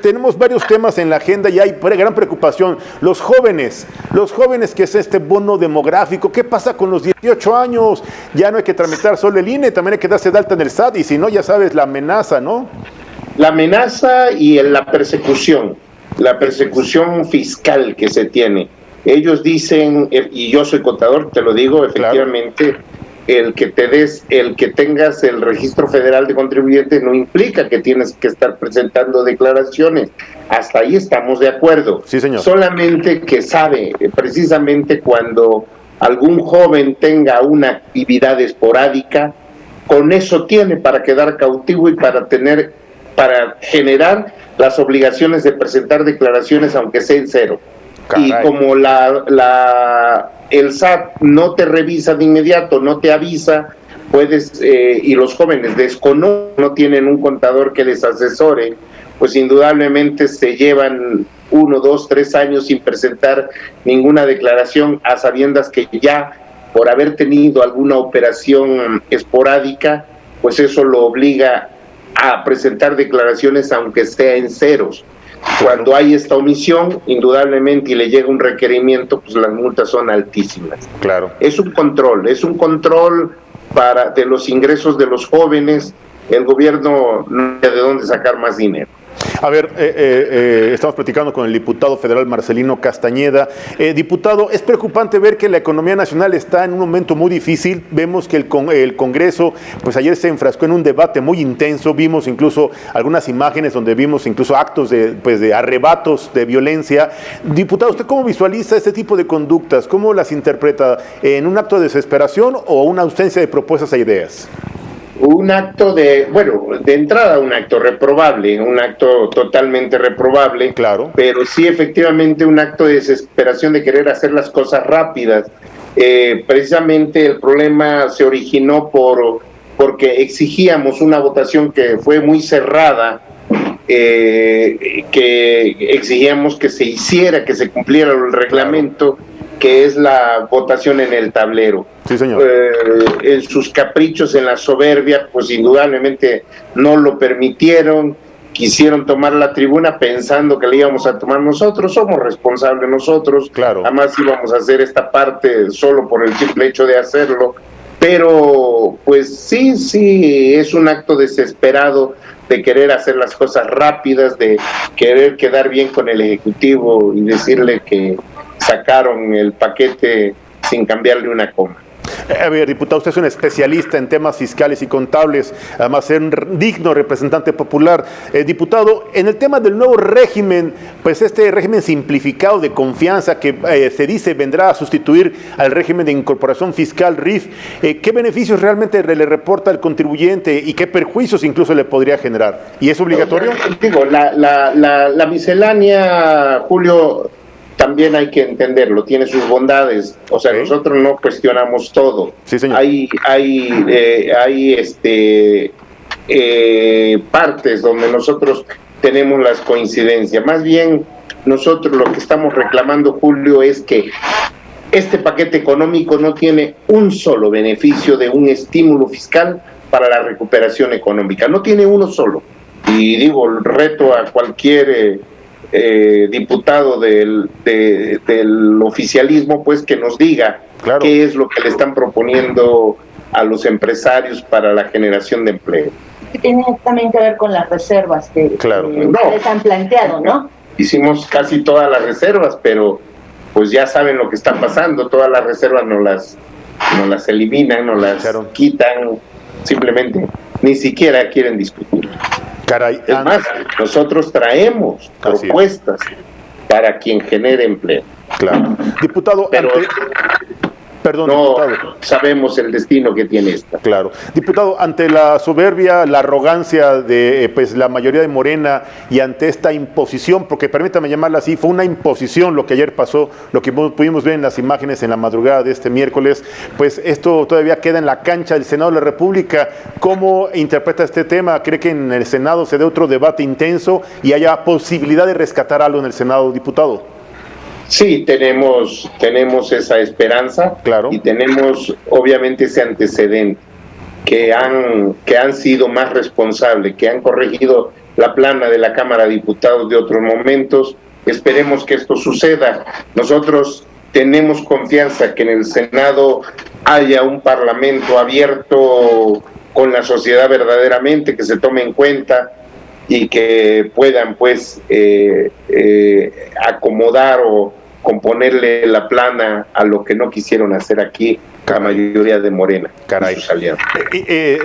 tenemos varios temas en la agenda y hay gran preocupación. Los jóvenes que es este bono demográfico, ¿qué pasa con los 18 años? Ya no hay que tramitar solo el INE, también hay que darse de alta en el SAT y si no, ya sabes, la amenaza, ¿no? La amenaza y la persecución fiscal que se tiene. Ellos dicen, y yo soy contador, te lo digo, efectivamente, claro. El que tengas el registro federal de contribuyentes no implica que tienes que estar presentando declaraciones. Hasta ahí estamos de acuerdo. Sí, señor. Solamente que sabe, precisamente cuando algún joven tenga una actividad esporádica, con eso tiene para quedar cautivo y para generar las obligaciones de presentar declaraciones aunque sea en cero. Caray. Y como el SAT no te revisa de inmediato, no te avisa, y los jóvenes no tienen un contador que les asesore, pues indudablemente se llevan 1, 2, 3 años sin presentar ninguna declaración, a sabiendas que ya por haber tenido alguna operación esporádica, pues eso lo obliga a presentar declaraciones aunque sea en ceros. Cuando hay esta omisión, indudablemente, y le llega un requerimiento, pues las multas son altísimas. Claro. Es un control de los ingresos de los jóvenes. El gobierno no sabe de dónde sacar más dinero. A ver, estamos platicando con el diputado federal Marcelino Castañeda. Diputado, es preocupante ver que la economía nacional está en un momento muy difícil. Vemos que el Congreso, pues ayer se enfrascó en un debate muy intenso. Vimos incluso algunas imágenes donde vimos incluso actos de arrebatos de violencia. Diputado, ¿usted cómo visualiza este tipo de conductas? ¿Cómo las interpreta? ¿En un acto de desesperación o una ausencia de propuestas e ideas? Un acto de entrada un acto reprobable, un acto totalmente reprobable, claro, pero sí efectivamente un acto de desesperación de querer hacer las cosas rápidas. Precisamente el problema se originó porque exigíamos una votación que fue muy cerrada, que exigíamos que se hiciera, que se cumpliera el reglamento, que es la votación en el tablero. Sí, señor. En sus caprichos, en la soberbia, pues indudablemente no lo permitieron, quisieron tomar la tribuna pensando que la íbamos a tomar nosotros, somos responsables nosotros, claro. Además íbamos a hacer esta parte solo por el simple hecho de hacerlo, pero pues sí, es un acto desesperado de querer hacer las cosas rápidas, de querer quedar bien con el Ejecutivo y decirle que sacaron el paquete sin cambiarle una coma. A ver, diputado, usted es un especialista en temas fiscales y contables, además ser un digno representante popular. Diputado, en el tema del nuevo régimen, pues este régimen simplificado de confianza que se dice vendrá a sustituir al régimen de incorporación fiscal RIF, ¿qué beneficios realmente le reporta al contribuyente y qué perjuicios incluso le podría generar? ¿Y es obligatorio? Digo, la miscelánea, Julio, también hay que entenderlo, tiene sus bondades, o sea, nosotros no cuestionamos todo. Sí, señor. Hay partes donde nosotros tenemos las coincidencias. Más bien, nosotros lo que estamos reclamando, Julio, es que este paquete económico no tiene un solo beneficio de un estímulo fiscal para la recuperación económica, no tiene uno solo. Y digo, el reto a cualquier diputado del oficialismo, pues que nos diga claro. Qué es lo que le están proponiendo a los empresarios para la generación de empleo. Tiene también que ver con las reservas que les han planteado, ¿no? Hicimos casi todas las reservas, pero pues ya saben lo que está pasando, todas las reservas nos las eliminan, nos las quitan, simplemente ni siquiera quieren discutir. Caray, es más, nosotros traemos propuestas para quien genere empleo. Claro. Diputado, pero diputado. Sabemos el destino que tiene esta. Claro. Diputado, ante la soberbia, la arrogancia de pues la mayoría de Morena y ante esta imposición, porque permítame llamarla así, fue una imposición lo que ayer pasó, lo que pudimos ver en las imágenes en la madrugada de este miércoles, pues esto todavía queda en la cancha del Senado de la República. ¿Cómo interpreta este tema? ¿Cree que en el Senado se dé otro debate intenso y haya posibilidad de rescatar algo en el Senado, diputado? Sí, tenemos esa esperanza, claro. Y tenemos obviamente ese antecedente, que han sido más responsables, que han corregido la plana de la Cámara de Diputados de otros momentos. Esperemos que esto suceda. Nosotros tenemos confianza que en el Senado haya un parlamento abierto con la sociedad verdaderamente, que se tome en cuenta y que puedan pues acomodar o componerle la plana a lo que no quisieron hacer aquí la mayoría de Morena. Caray.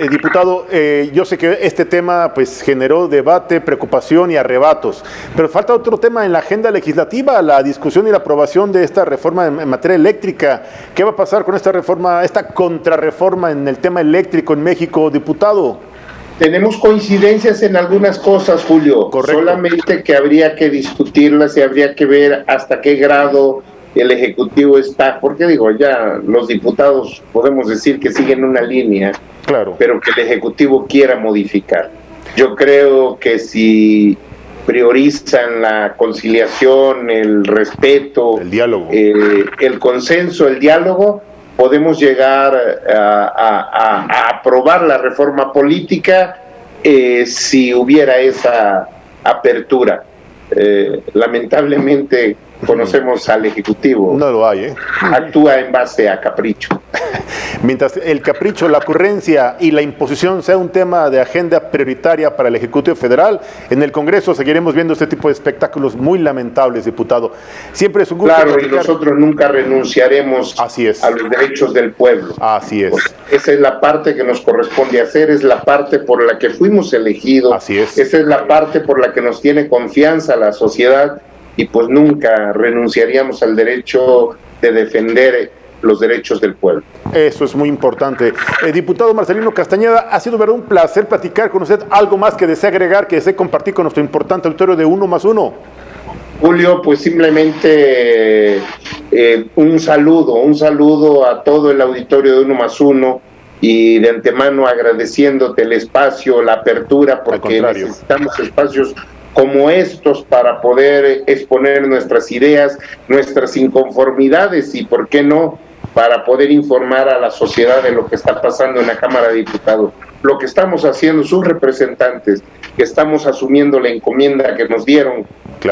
Diputado, yo sé que este tema pues generó debate, preocupación y arrebatos, pero falta otro tema en la agenda legislativa, la discusión y la aprobación de esta reforma en materia eléctrica. ¿Qué va a pasar con esta reforma, esta contrarreforma en el tema eléctrico en México, diputado? Tenemos coincidencias en algunas cosas, Julio. Correcto. Solamente que habría que discutirlas y habría que ver hasta qué grado el Ejecutivo está, porque digo, ya los diputados podemos decir que siguen una línea, claro, pero que el Ejecutivo quiera modificar. Yo creo que si priorizan la conciliación, el respeto, el diálogo, el consenso, el diálogo, podemos llegar a aprobar la reforma política si hubiera esa apertura. Lamentablemente conocemos al Ejecutivo. No lo hay, ¿eh? Actúa en base a capricho. Mientras el capricho, la ocurrencia y la imposición sea un tema de agenda prioritaria para el Ejecutivo Federal, en el Congreso seguiremos viendo este tipo de espectáculos muy lamentables, diputado. Siempre es un gusto. Claro, y nosotros nunca renunciaremos a los derechos del pueblo. Así es. Pues esa es la parte que nos corresponde hacer, es la parte por la que fuimos elegidos. Así es. Esa es la parte por la que nos tiene confianza la sociedad, y pues nunca renunciaríamos al derecho de defender los derechos del pueblo. Eso es muy importante. Diputado Marcelino Castañeda, ha sido verdad un placer platicar con usted. ¿Algo más que desee agregar, que desee compartir con nuestro importante auditorio de 1+1? Julio, pues simplemente un saludo a todo el auditorio de 1+1, y de antemano agradeciéndote el espacio, la apertura, porque necesitamos espacios como estos para poder exponer nuestras ideas, nuestras inconformidades, y por qué no, para poder informar a la sociedad de lo que está pasando en la Cámara de Diputados. Lo que estamos haciendo, sus representantes, que estamos asumiendo la encomienda que nos dieron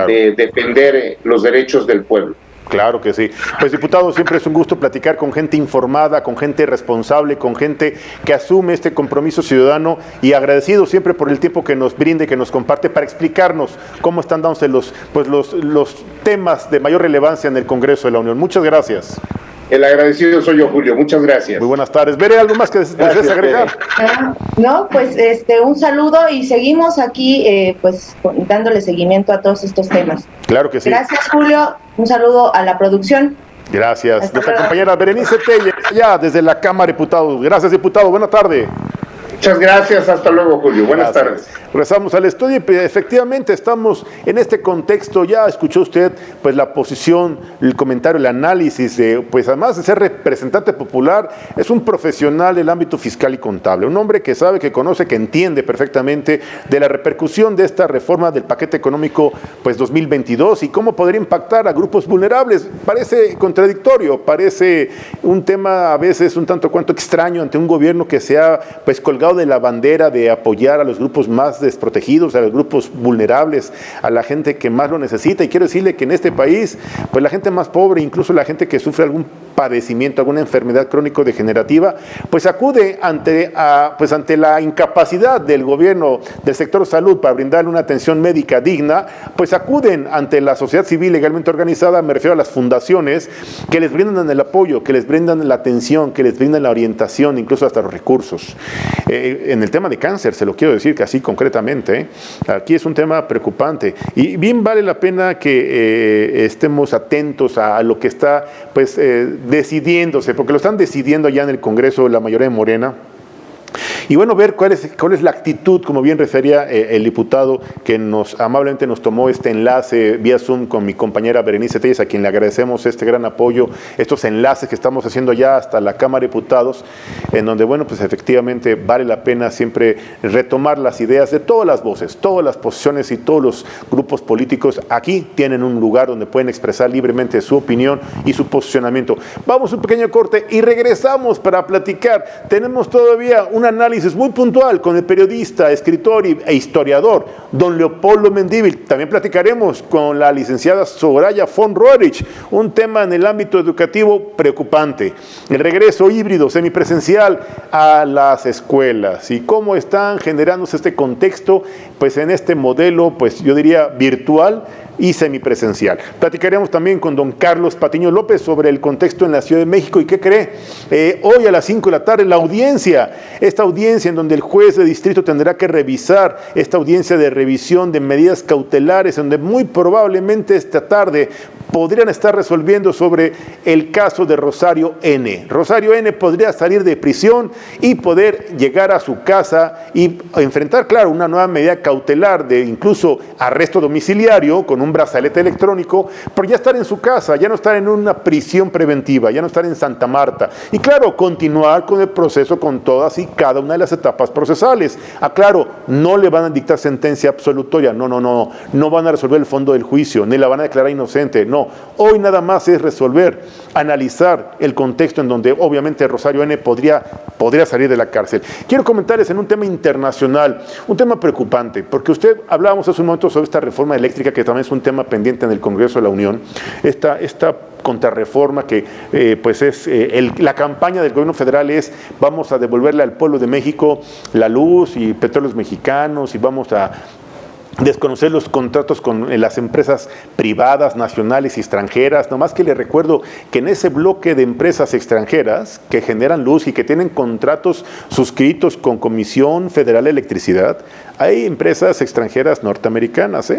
de defender los derechos del pueblo. Claro que sí. Pues, diputado, siempre es un gusto platicar con gente informada, con gente responsable, con gente que asume este compromiso ciudadano, y agradecido siempre por el tiempo que nos brinde, que nos comparte para explicarnos cómo están dándose los temas de mayor relevancia en el Congreso de la Unión. Muchas gracias. El agradecido soy yo, Julio. Muchas gracias. Muy buenas tardes. ¿Veré algo más que desees agregar? No, pues un saludo, y seguimos aquí pues dándole seguimiento a todos estos temas. Claro que sí. Gracias, Julio. Un saludo a la producción. Gracias. Nuestra compañera Berenice Telle, ya desde la Cámara de Diputados. Gracias, diputado. Buena tarde. Muchas gracias, hasta luego, Julio. Buenas tardes. Regresamos al estudio y efectivamente estamos en este contexto. Ya escuchó usted pues la posición, el comentario, el análisis de, pues además de ser representante popular, es un profesional del ámbito fiscal y contable, un hombre que sabe, que conoce, que entiende perfectamente de la repercusión de esta reforma del paquete económico pues 2022 y cómo podría impactar a grupos vulnerables. Parece contradictorio, parece un tema a veces un tanto cuanto extraño ante un gobierno que se ha pues colgado de la bandera de apoyar a los grupos más desprotegidos, a los grupos vulnerables, a la gente que más lo necesita. Y quiero decirle que en este país, pues la gente más pobre, incluso la gente que sufre algún padecimiento, alguna enfermedad crónico-degenerativa, pues acude ante la incapacidad del gobierno, del sector salud para brindarle una atención médica digna, pues acuden ante la sociedad civil legalmente organizada, me refiero a las fundaciones, que les brindan el apoyo, que les brindan la atención, que les brindan la orientación, incluso hasta los recursos. En el tema de cáncer, se lo quiero decir que así concretamente, aquí es un tema preocupante y bien vale la pena que estemos atentos a lo que está pues decidiéndose, porque lo están decidiendo ya en el Congreso la mayoría de Morena. Y bueno, ver cuál es la actitud, como bien refería el diputado que amablemente nos tomó este enlace vía Zoom con mi compañera Berenice Telles, a quien le agradecemos este gran apoyo, estos enlaces que estamos haciendo ya hasta la Cámara de Diputados, en donde, bueno, pues efectivamente vale la pena siempre retomar las ideas de todas las voces, todas las posiciones y todos los grupos políticos. Aquí tienen un lugar donde pueden expresar libremente su opinión y su posicionamiento. Vamos a un pequeño corte y regresamos para platicar. Tenemos todavía un análisis muy puntual con el periodista, escritor e historiador don Leopoldo Mendívil. También platicaremos con la licenciada Soraya von Roerich, un tema en el ámbito educativo preocupante, el regreso híbrido semipresencial a las escuelas y cómo están generándose este contexto pues en este modelo, pues yo diría virtual y semipresencial. Platicaremos también con don Carlos Patiño López sobre el contexto en la Ciudad de México. ¿Y qué cree? Hoy a las 5 de la tarde la audiencia, esta audiencia en donde el juez de distrito tendrá que revisar esta audiencia de revisión de medidas cautelares, donde muy probablemente esta tarde podrían estar resolviendo sobre el caso de Rosario N. Rosario N podría salir de prisión y poder llegar a su casa y enfrentar, claro, una nueva medida cautelar de incluso arresto domiciliario con un brazalete electrónico, pero ya estar en su casa, ya no estar en una prisión preventiva, ya no estar en Santa Marta. Y claro, continuar con el proceso con todas y cada una de las etapas procesales. Aclaro, no le van a dictar sentencia absolutoria, no van a resolver el fondo del juicio, ni la van a declarar inocente, no. Hoy nada más es resolver, analizar el contexto en donde obviamente Rosario N. podría salir de la cárcel. Quiero comentarles en un tema internacional, un tema preocupante, porque hablábamos hace un momento sobre esta reforma eléctrica, que también es un tema pendiente en el Congreso de la Unión, esta contrarreforma que pues es la campaña del gobierno federal es: vamos a devolverle al pueblo de México la luz y petróleos mexicanos, y vamos a desconocer los contratos con las empresas privadas, nacionales y extranjeras. Nomás que le recuerdo que en ese bloque de empresas extranjeras que generan luz y que tienen contratos suscritos con Comisión Federal de Electricidad, hay empresas extranjeras norteamericanas,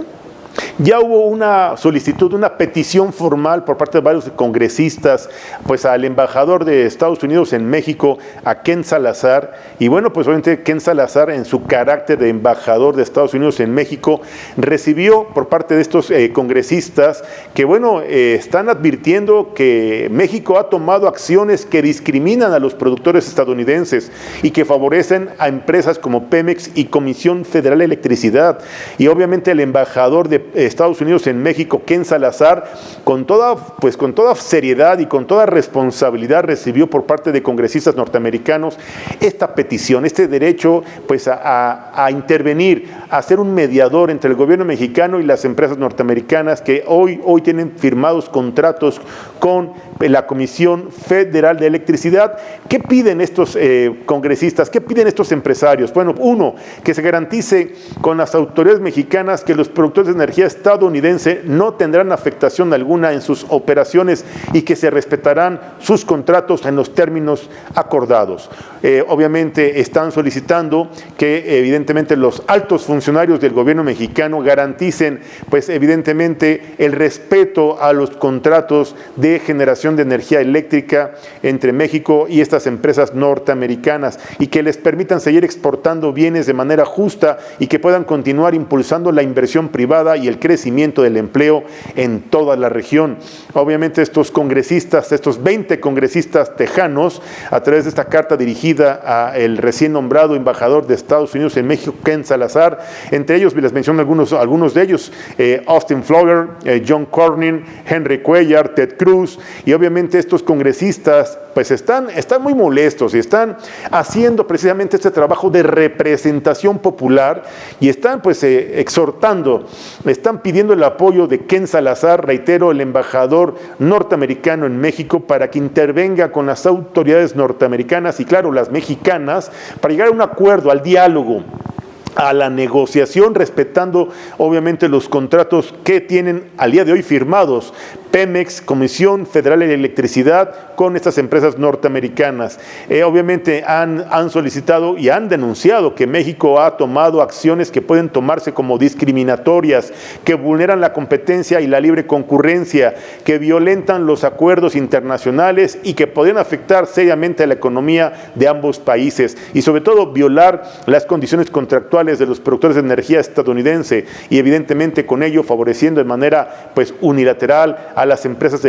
Ya hubo una solicitud, una petición formal por parte de varios congresistas, pues al embajador de Estados Unidos en México, a Ken Salazar, y bueno, pues obviamente Ken Salazar, en su carácter de embajador de Estados Unidos en México, recibió por parte de estos congresistas que, bueno, están advirtiendo que México ha tomado acciones que discriminan a los productores estadounidenses y que favorecen a empresas como Pemex y Comisión Federal de Electricidad. Y obviamente el embajador de Estados Unidos en México, Ken Salazar, con toda seriedad y con toda responsabilidad, recibió por parte de congresistas norteamericanos esta petición, este derecho pues a intervenir, a ser un mediador entre el gobierno mexicano y las empresas norteamericanas que hoy tienen firmados contratos con la Comisión Federal de Electricidad. ¿Qué piden estos congresistas? ¿Qué piden estos empresarios? Bueno, uno, que se garantice con las autoridades mexicanas que los productores de energía estadounidense no tendrán afectación alguna en sus operaciones y que se respetarán sus contratos en los términos acordados. Obviamente están solicitando que evidentemente los altos funcionarios del gobierno mexicano garanticen pues evidentemente el respeto a los contratos de generación de energía eléctrica entre México y estas empresas norteamericanas, y que les permitan seguir exportando bienes de manera justa y que puedan continuar impulsando la inversión privada y el crecimiento del empleo en toda la región. Obviamente estos congresistas, estos 20 congresistas tejanos, a través de esta carta dirigida al recién nombrado embajador de Estados Unidos en México, Ken Salazar, entre ellos les menciono algunos de ellos, Austin Flogger, John Cornyn, Henry Cuellar, Ted Cruz, y obviamente estos congresistas pues están muy molestos y están haciendo precisamente este trabajo de representación popular y están pues exhortando, están pidiendo el apoyo de Ken Salazar, reitero, el embajador norteamericano en México, para que intervenga con las autoridades norteamericanas y claro, las mexicanas, para llegar a un acuerdo, al diálogo, a la negociación, respetando obviamente los contratos que tienen al día de hoy firmados Pemex, Comisión Federal de Electricidad, con estas empresas norteamericanas. Obviamente han solicitado y han denunciado que México ha tomado acciones que pueden tomarse como discriminatorias, que vulneran la competencia y la libre concurrencia, que violentan los acuerdos internacionales y que podrían afectar seriamente a la economía de ambos países, y sobre todo violar las condiciones contractuales de los productores de energía estadounidense, y evidentemente con ello favoreciendo de manera pues unilateral a las empresas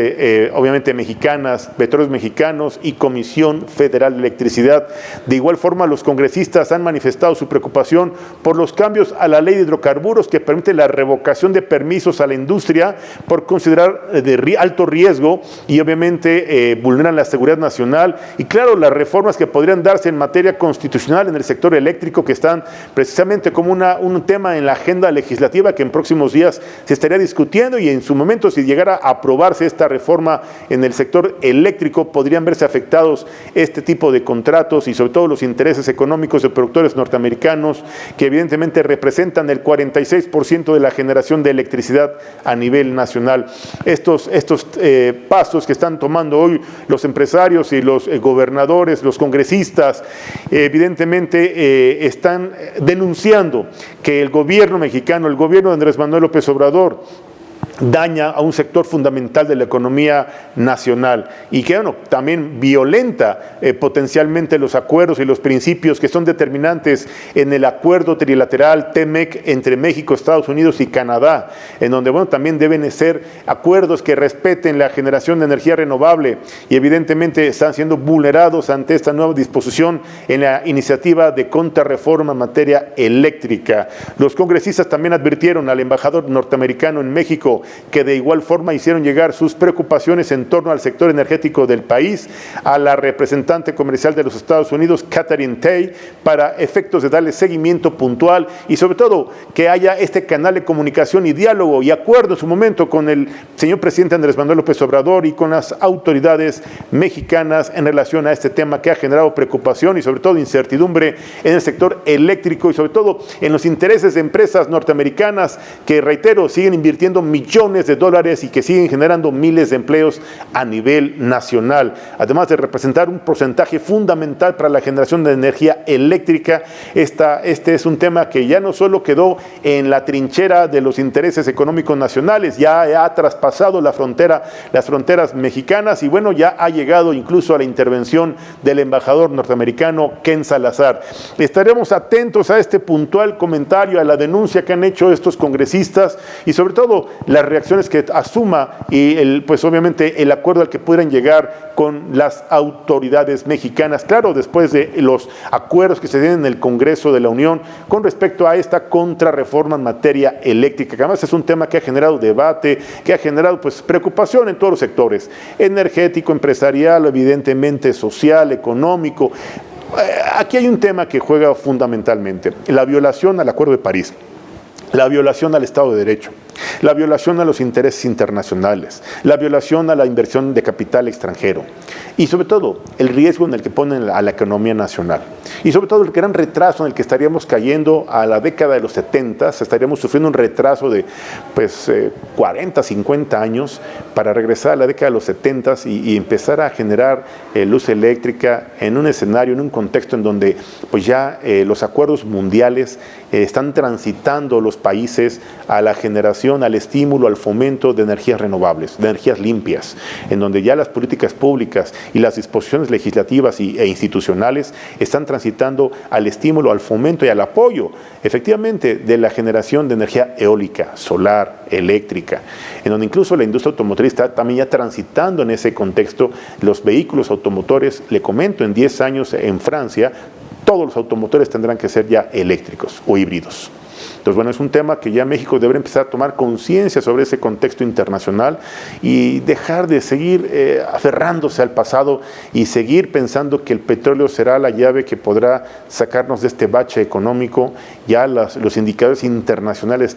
obviamente mexicanas, Petróleos Mexicanos y Comisión Federal de Electricidad. De igual forma, los congresistas han manifestado su preocupación por los cambios a la ley de hidrocarburos que permite la revocación de permisos a la industria por considerar de alto riesgo y obviamente vulneran la seguridad nacional, y claro, las reformas que podrían darse en materia constitucional en el sector eléctrico, que están precisamente como un tema en la agenda legislativa que en próximos días se estaría discutiendo, y en su momento, si llegara a aprobarse esta reforma en el sector eléctrico, podrían verse afectados este tipo de contratos y sobre todo los intereses económicos de productores norteamericanos, que evidentemente representan el 46% de la generación de electricidad a nivel nacional. Estos pasos que están tomando hoy los empresarios y los gobernadores, los congresistas, evidentemente están denunciando que el gobierno mexicano, el gobierno de Andrés Manuel López Obrador, daña a un sector fundamental de la economía nacional y que, bueno, también violenta potencialmente los acuerdos y los principios que son determinantes en el acuerdo trilateral TEMEC entre México, Estados Unidos y Canadá, en donde, bueno, también deben ser acuerdos que respeten la generación de energía renovable y evidentemente están siendo vulnerados ante esta nueva disposición en la iniciativa de contrarreforma en materia eléctrica. Los congresistas también advirtieron al embajador norteamericano en México que de igual forma hicieron llegar sus preocupaciones en torno al sector energético del país a la representante comercial de los Estados Unidos, Katherine Tai, para efectos de darle seguimiento puntual y sobre todo que haya este canal de comunicación y diálogo y acuerdo en su momento con el señor presidente Andrés Manuel López Obrador y con las autoridades mexicanas en relación a este tema que ha generado preocupación y sobre todo incertidumbre en el sector eléctrico y sobre todo en los intereses de empresas norteamericanas que, reitero, siguen invirtiendo millones de dólares y que siguen generando miles de empleos a nivel nacional, además de representar un porcentaje fundamental para la generación de energía eléctrica. Este es un tema que ya no solo quedó en la trinchera de los intereses económicos nacionales, ya ha traspasado las fronteras mexicanas y, bueno, ya ha llegado incluso a la intervención del embajador norteamericano Ken Salazar. Estaremos atentos a este puntual comentario, a la denuncia que han hecho estos congresistas y sobre todo las reacciones que asuma y pues obviamente el acuerdo al que pudieran llegar con las autoridades mexicanas, claro, después de los acuerdos que se tienen en el Congreso de la Unión con respecto a esta contrarreforma en materia eléctrica, que además es un tema que ha generado debate, que ha generado pues preocupación en todos los sectores, energético, empresarial, evidentemente social, económico. Aquí hay un tema que juega fundamentalmente, la violación al Acuerdo de París, la violación al Estado de Derecho, la violación a los intereses internacionales, la violación a la inversión de capital extranjero y sobre todo el riesgo en el que ponen a la economía nacional y sobre todo el gran retraso en el que estaríamos cayendo a la década de los 70, estaríamos sufriendo un retraso de 40, 50 años para regresar a la década de los 70 y empezar a generar luz eléctrica en un escenario, en un contexto en donde pues ya los acuerdos mundiales están transitando los países a la generación, al estímulo, al fomento de energías renovables, de energías limpias, en donde ya las políticas públicas y las disposiciones legislativas e institucionales están transitando al estímulo, al fomento y al apoyo, efectivamente, de la generación de energía eólica, solar, eléctrica, en donde incluso la industria automotriz está también ya transitando en ese contexto. Los vehículos automotores, le comento, en 10 años en Francia, todos los automotores tendrán que ser ya eléctricos o híbridos. Entonces, bueno, es un tema que ya México debe empezar a tomar conciencia sobre ese contexto internacional y dejar de seguir aferrándose al pasado y seguir pensando que el petróleo será la llave que podrá sacarnos de este bache económico. Ya los indicadores internacionales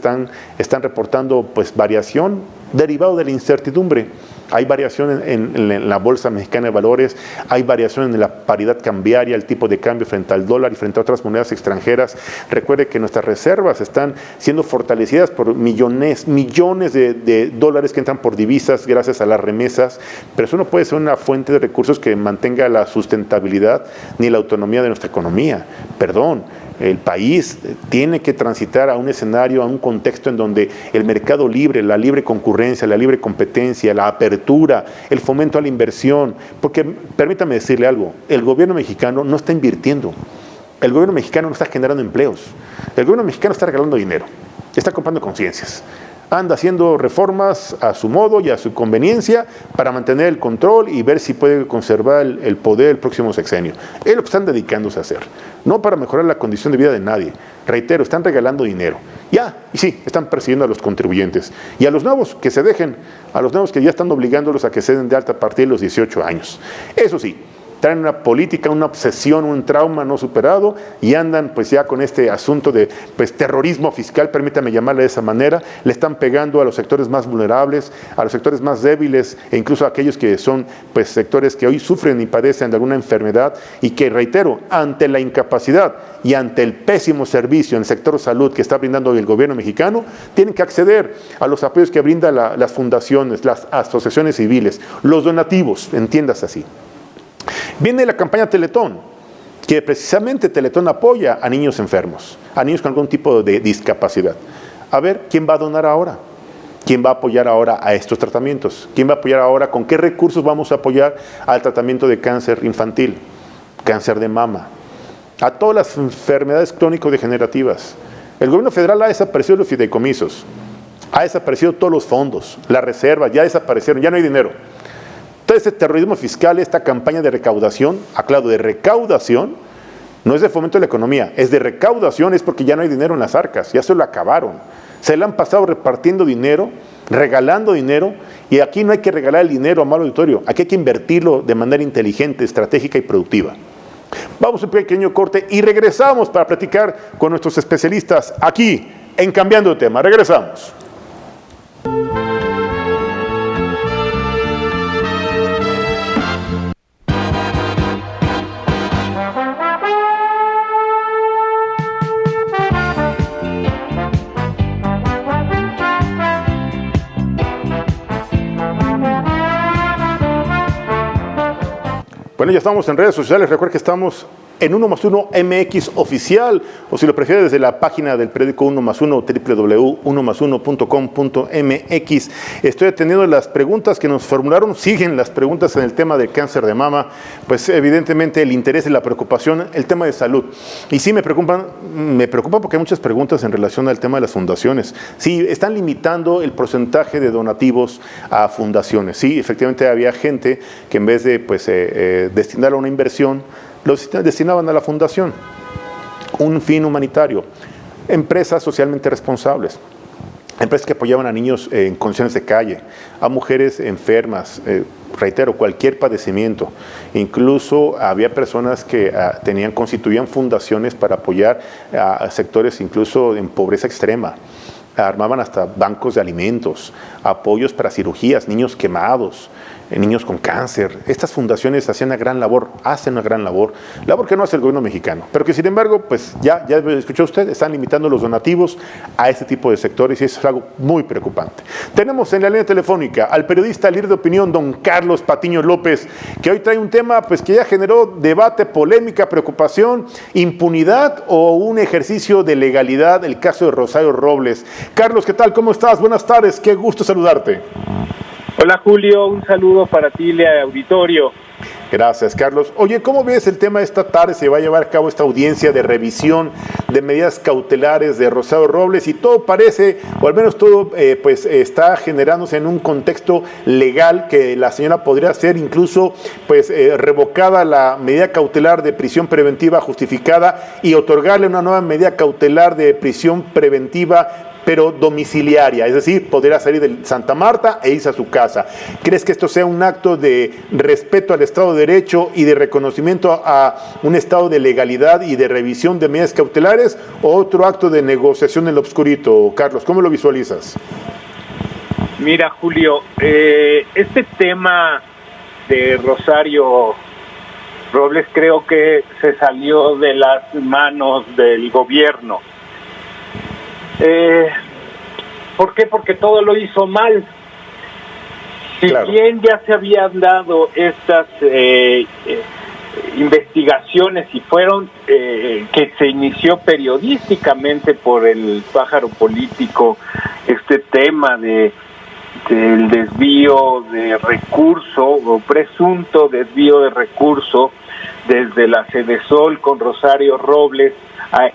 están reportando pues variación derivado de la incertidumbre. Hay variación en la Bolsa Mexicana de Valores, hay variación en la paridad cambiaria, el tipo de cambio frente al dólar y frente a otras monedas extranjeras. Recuerde que nuestras reservas están siendo fortalecidas por millones de dólares que entran por divisas gracias a las remesas, pero eso no puede ser una fuente de recursos que mantenga la sustentabilidad ni la autonomía de nuestra economía. Perdón. El país tiene que transitar a un escenario, a un contexto en donde el mercado libre, la libre concurrencia, la libre competencia, la apertura, el fomento a la inversión, porque permítame decirle algo, el gobierno mexicano no está invirtiendo, el gobierno mexicano no está generando empleos, el gobierno mexicano está regalando dinero, está comprando conciencias. Anda haciendo reformas a su modo y a su conveniencia para mantener el control y ver si puede conservar el poder el próximo sexenio. Es lo que están dedicándose a hacer, no para mejorar la condición de vida de nadie. Reitero, están regalando dinero. Y sí, están persiguiendo a los contribuyentes. Y a los nuevos que se dejen, a los nuevos que ya están obligándolos a que se den de alta a partir de los 18 años. Eso sí, traen una política, una obsesión, un trauma no superado y andan pues ya con este asunto de pues terrorismo fiscal, permítame llamarle de esa manera. Le están pegando a los sectores más vulnerables, a los sectores más débiles e incluso a aquellos que son pues sectores que hoy sufren y padecen de alguna enfermedad y que, reitero, ante la incapacidad y ante el pésimo servicio en el sector salud que está brindando hoy el gobierno mexicano, tienen que acceder a los apoyos que brindan las fundaciones, las asociaciones civiles, los donativos, entiéndase así. Viene la campaña Teletón, que precisamente Teletón apoya a niños enfermos, a niños con algún tipo de discapacidad. A ver, ¿quién va a donar ahora? ¿Quién va a apoyar ahora a estos tratamientos? ¿Quién va a apoyar ahora? ¿Con qué recursos vamos a apoyar al tratamiento de cáncer infantil, cáncer de mama, a todas las enfermedades crónico-degenerativas? El gobierno federal ha desaparecido los fideicomisos, ha desaparecido todos los fondos, las reservas ya desaparecieron, ya no hay dinero. Todo ese terrorismo fiscal, esta campaña de recaudación, aclaro, de recaudación, no es de fomento de la economía, es de recaudación, es porque ya no hay dinero en las arcas, ya se lo acabaron. Se le han pasado repartiendo dinero, regalando dinero, y aquí no hay que regalar el dinero a mal auditorio, aquí hay que invertirlo de manera inteligente, estratégica y productiva. Vamos a un pequeño corte y regresamos para platicar con nuestros especialistas aquí en Cambiando de Tema. Regresamos. Bueno, ya estamos en redes sociales. Recuerda que estamos en 1+1 MX oficial, o si lo prefiere desde la página del periódico 1+1, www.1+1.com.mx. Estoy atendiendo las preguntas que nos formularon. Siguen las preguntas en el tema del cáncer de mama, pues evidentemente el interés y la preocupación, el tema de salud. Y sí me preocupan porque hay muchas preguntas en relación al tema de las fundaciones. Sí, están limitando el porcentaje de donativos a fundaciones. Sí, efectivamente había gente que en vez de destinar a una inversión, los destinaban a la fundación, un fin humanitario, empresas socialmente responsables, empresas que apoyaban a niños en condiciones de calle, a mujeres enfermas, reitero, cualquier padecimiento. Incluso había personas que constituían fundaciones para apoyar a sectores incluso en pobreza extrema. Armaban hasta bancos de alimentos, apoyos para cirugías, niños quemados, niños con cáncer. Estas fundaciones hacen una gran labor labor que no hace el gobierno mexicano, pero que sin embargo, pues ya escuchó usted, están limitando los donativos a este tipo de sectores y eso es algo muy preocupante. Tenemos en la línea telefónica al periodista líder de opinión, don Carlos Patiño López, que hoy trae un tema pues que ya generó debate, polémica, preocupación, impunidad o un ejercicio de legalidad, el caso de Rosario Robles. Carlos, ¿qué tal? ¿Cómo estás? Buenas tardes, qué gusto saludarte. Hola Julio, un saludo para ti y al auditorio. Gracias, Carlos. Oye, ¿cómo ves el tema de esta tarde? Se va a llevar a cabo esta audiencia de revisión de medidas cautelares de Rosario Robles y todo parece, o al menos todo, está generándose en un contexto legal que la señora podría ser incluso revocada la medida cautelar de prisión preventiva justificada y otorgarle una nueva medida cautelar de prisión preventiva pero domiciliaria, es decir, podrá salir de Santa Marta e irse a su casa. ¿Crees que esto sea un acto de respeto al Estado de Derecho y de reconocimiento a un estado de legalidad y de revisión de medidas cautelares o otro acto de negociación en lo obscurito? Carlos, ¿cómo lo visualizas? Mira, Julio, este tema de Rosario Robles creo que se salió de las manos del gobierno. ¿Por qué? Porque todo lo hizo mal. Si claro, bien ya se habían dado estas investigaciones y fueron que se inició periodísticamente por el pájaro político este tema del desvío de recurso o presunto desvío de recurso desde la Sedesol con Rosario Robles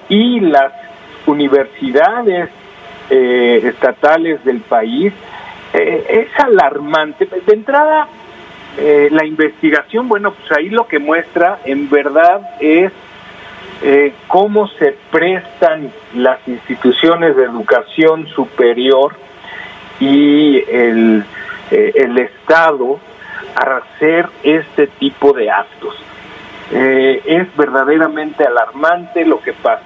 y las universidades estatales del país, es alarmante. De entrada, la investigación, bueno, pues ahí lo que muestra en verdad es cómo se prestan las instituciones de educación superior y el Estado a hacer este tipo de actos. Es verdaderamente alarmante lo que pasa.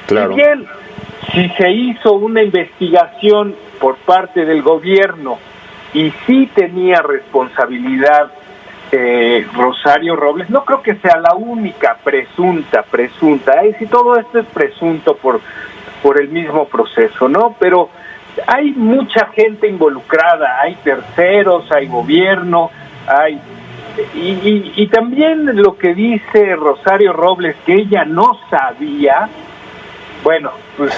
Claro. Y bien, si se hizo una investigación por parte del gobierno y sí tenía responsabilidad Rosario Robles, no creo que sea la única presunta, si todo esto es presunto por el mismo proceso, ¿no? Pero hay mucha gente involucrada, hay terceros, hay gobierno, y también lo que dice Rosario Robles, que ella no sabía. Bueno, pues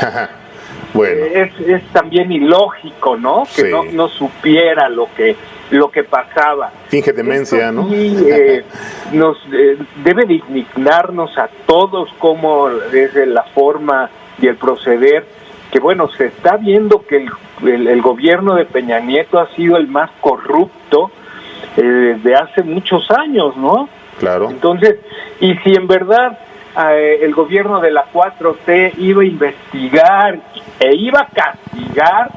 Bueno. Es también ilógico, ¿no? Que Sí. no supiera lo que pasaba. Finge demencia, ¿no? Sí, nos debe de indignarnos a todos como desde la forma y el proceder, que bueno, se está viendo que el gobierno de Peña Nieto ha sido el más corrupto de hace muchos años, ¿no? Claro. Entonces, y si en verdad el gobierno de la 4T iba a investigar e iba a castigar,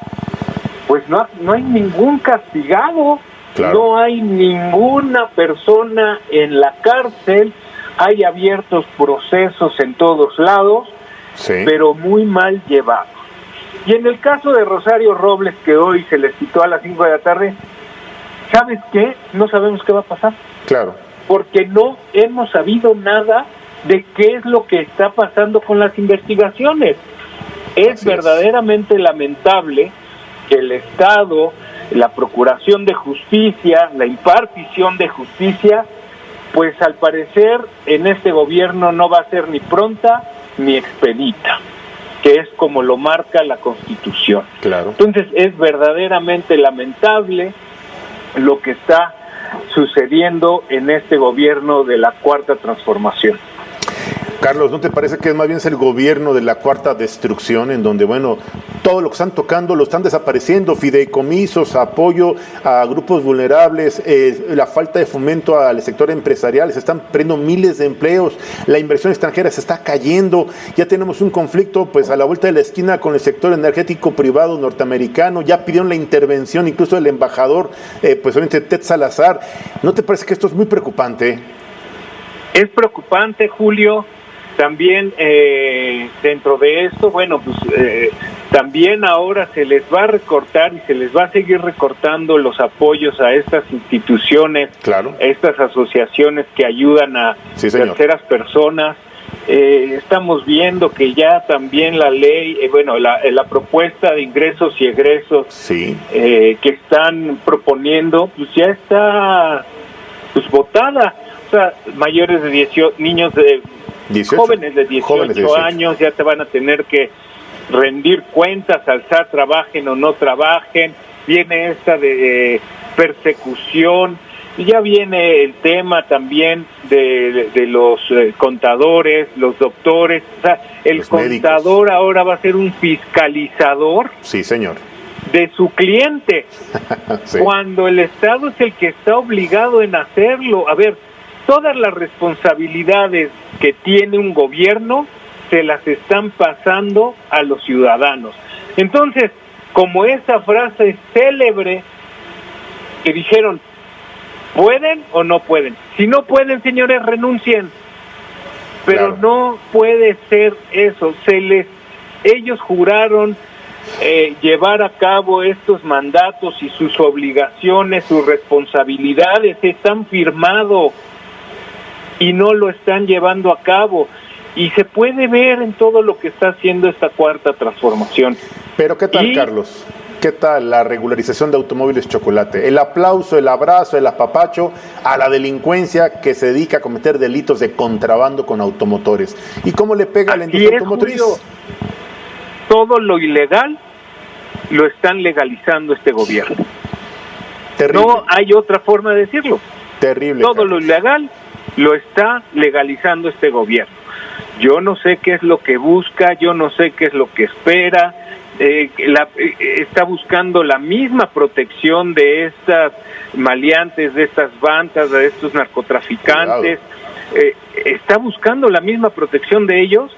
pues no hay ningún castigado, Claro. no hay ninguna persona en la cárcel, hay abiertos procesos en todos lados, Sí. pero muy mal llevados. Y en el caso de Rosario Robles, que hoy se les citó a las 5 de la tarde, ¿sabes qué? No sabemos qué va a pasar, Claro. porque no hemos sabido nada de qué es lo que está pasando con las investigaciones. Es Así verdaderamente lamentable que el Estado, la Procuración de Justicia, la impartición de justicia, pues al parecer en este gobierno no va a ser ni pronta ni expedita, que es como lo marca la Constitución. Claro. Entonces es verdaderamente lamentable lo que está sucediendo en este gobierno de la Cuarta Transformación. Carlos, ¿no te parece que es más bien el gobierno de la cuarta destrucción, en donde, bueno, todo lo que están tocando lo están desapareciendo, fideicomisos, apoyo a grupos vulnerables, la falta de fomento al sector empresarial, se están perdiendo miles de empleos, la inversión extranjera se está cayendo, ya tenemos un conflicto pues a la vuelta de la esquina con el sector energético privado norteamericano, ya pidieron la intervención incluso del embajador, pues obviamente Ted Salazar. ¿No te parece que esto es muy preocupante? Es preocupante, Julio. También dentro de esto, bueno, pues también ahora se les va a recortar y se les va a seguir recortando los apoyos a estas instituciones, Claro. a estas asociaciones que ayudan a Sí, señor. terceras personas. Estamos viendo que ya también la ley, la propuesta de ingresos y egresos Sí. que están proponiendo, pues ya está pues votada. O sea, mayores de 18, niños de 18. jóvenes de 18 años ya te van a tener que rendir cuentas al SAT, trabajen o no trabajen. Viene esta de persecución, y ya viene el tema también de los contadores, los doctores. O sea, el Los contador médicos. ahora va a ser un fiscalizador Sí, señor. de su cliente, Sí. cuando el Estado es el que está obligado en hacerlo. A ver, todas las responsabilidades que tiene un gobierno se las están pasando a los ciudadanos. Entonces, como esa frase célebre que dijeron, ¿pueden o no pueden? Si no pueden, señores, renuncien. Pero Claro. no puede ser eso. Ellos juraron llevar a cabo estos mandatos y sus obligaciones, sus responsabilidades están firmados y no lo están llevando a cabo. Y se puede ver en todo lo que está haciendo esta cuarta transformación. Pero ¿qué tal, Carlos? ¿Qué tal la regularización de automóviles chocolate? El aplauso, el abrazo, el apapacho a la delincuencia que se dedica a cometer delitos de contrabando con automotores. ¿Y cómo le pega a la industria automotriz? Julio, todo lo ilegal lo están legalizando este gobierno. Terrible. No hay otra forma de decirlo. Terrible. Todo Carlos. lo ilegal lo está legalizando este gobierno. Yo no sé qué es lo que busca, yo no sé qué es lo que espera. Está buscando la misma protección de estas maleantes, de estas bandas, de estos narcotraficantes. Está buscando la misma protección de ellos.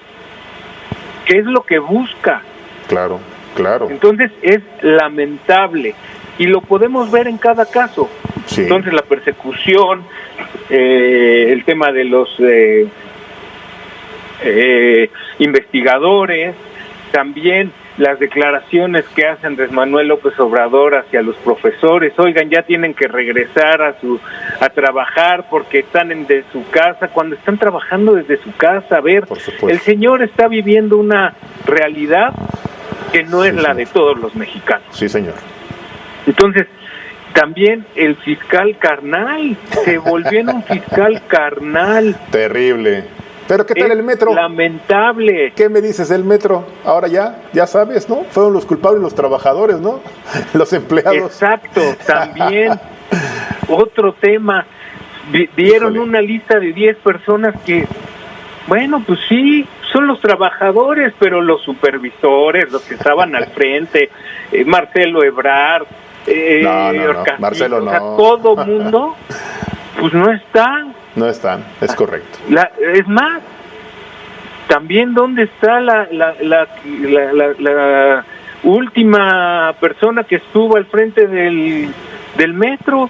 ¿Qué es lo que busca? Claro, claro. Entonces es lamentable y lo podemos ver en cada caso. Sí. Entonces la persecución, el tema de los investigadores, también las declaraciones que hace Andrés Manuel López Obrador hacia los profesores. Oigan, ya tienen que regresar a trabajar porque están de su casa, cuando están trabajando desde su casa. A ver, Por supuesto. el señor está viviendo una realidad que no es la de todos los mexicanos. Sí, señor. Entonces, también el fiscal carnal, se volvió en un fiscal carnal. Terrible. Pero ¿qué tal el metro? Lamentable. ¿Qué me dices del metro? Ahora ya sabes, ¿no? Fueron los culpables los trabajadores, ¿no? Los empleados. Exacto, también. Otro tema. Dieron una lista de 10 personas que, bueno, pues sí, son los trabajadores, pero los supervisores, los que estaban al frente, Marcelo Ebrard, no, Marcelo no. O sea, todo mundo, pues no están. No están, es correcto. Es más, también dónde está la última persona que estuvo al frente del metro.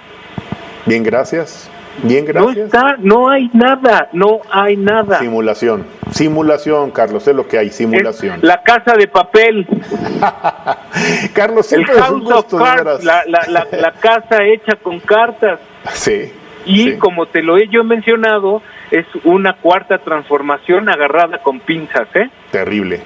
Bien, gracias. Bien, gracias. No hay nada. Simulación, Carlos, es lo que hay, simulación. Es la casa de papel. Carlos, siempre es un gusto, la casa hecha con cartas. Sí. Y como te lo he yo mencionado, es una cuarta transformación agarrada con pinzas, ¿eh? Terrible.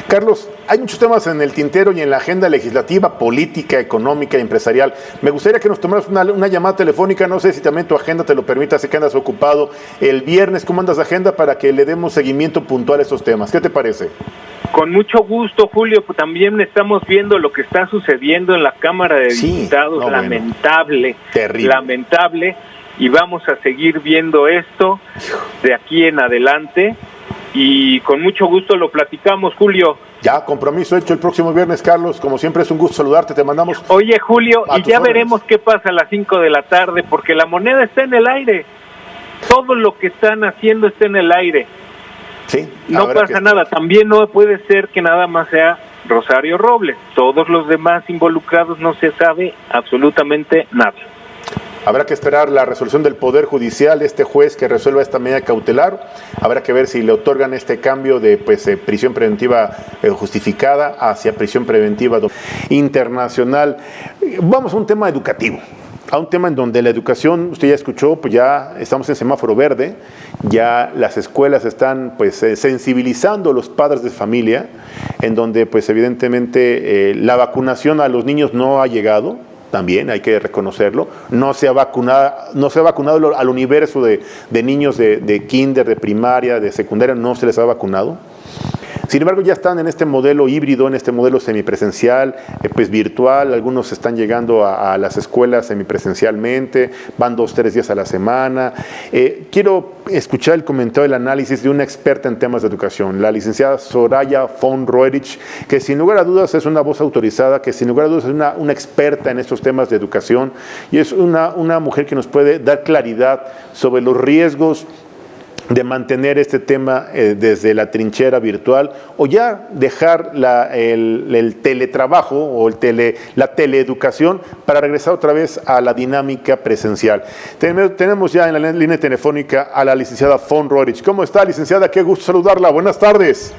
Carlos, hay muchos temas en el tintero y en la agenda legislativa, política, económica y empresarial. Me gustaría que nos tomaras una llamada telefónica, no sé si también tu agenda te lo permita, sé que andas ocupado. El viernes, ¿cómo andas de agenda para que le demos seguimiento puntual a estos temas? ¿Qué te parece? Con mucho gusto, Julio. También estamos viendo lo que está sucediendo en la Cámara de Diputados. Lamentable. Terrible. Lamentable. Y vamos a seguir viendo esto de aquí en adelante y con mucho gusto lo platicamos, Julio. Ya, compromiso hecho el próximo viernes, Carlos. Como siempre es un gusto saludarte, te mandamos... Oye, Julio, y ya veremos qué pasa a las 5 de la tarde, porque la moneda está en el aire. Todo lo que están haciendo está en el aire. Sí. No pasa nada. También no puede ser que nada más sea Rosario Robles. Todos los demás involucrados no se sabe absolutamente nada. Habrá que esperar la resolución del Poder Judicial, este juez que resuelva esta medida cautelar. Habrá que ver si le otorgan este cambio de prisión preventiva justificada hacia prisión preventiva internacional. Vamos a un tema educativo, a un tema en donde la educación, usted ya escuchó, pues ya estamos en semáforo verde, ya las escuelas están sensibilizando a los padres de familia, en donde evidentemente la vacunación a los niños no ha llegado. También hay que reconocerlo, no se ha vacunado al universo de niños de kinder, de primaria, de secundaria, no se les ha vacunado. Sin embargo, ya están en este modelo híbrido, en este modelo semipresencial, virtual. Algunos están llegando a las escuelas semipresencialmente, van 2-3 días a la semana. Quiero escuchar el comentario, el análisis de una experta en temas de educación, la licenciada Soraya von Roerich, que sin lugar a dudas es una voz autorizada, que sin lugar a dudas es una experta en estos temas de educación y es una mujer que nos puede dar claridad sobre los riesgos de mantener este tema desde la trinchera virtual o ya dejar el teletrabajo o la teleeducación para regresar otra vez a la dinámica presencial. Tenemos ya en la línea telefónica a la licenciada von Roerich. ¿Cómo está, licenciada? Qué gusto saludarla. Buenas tardes.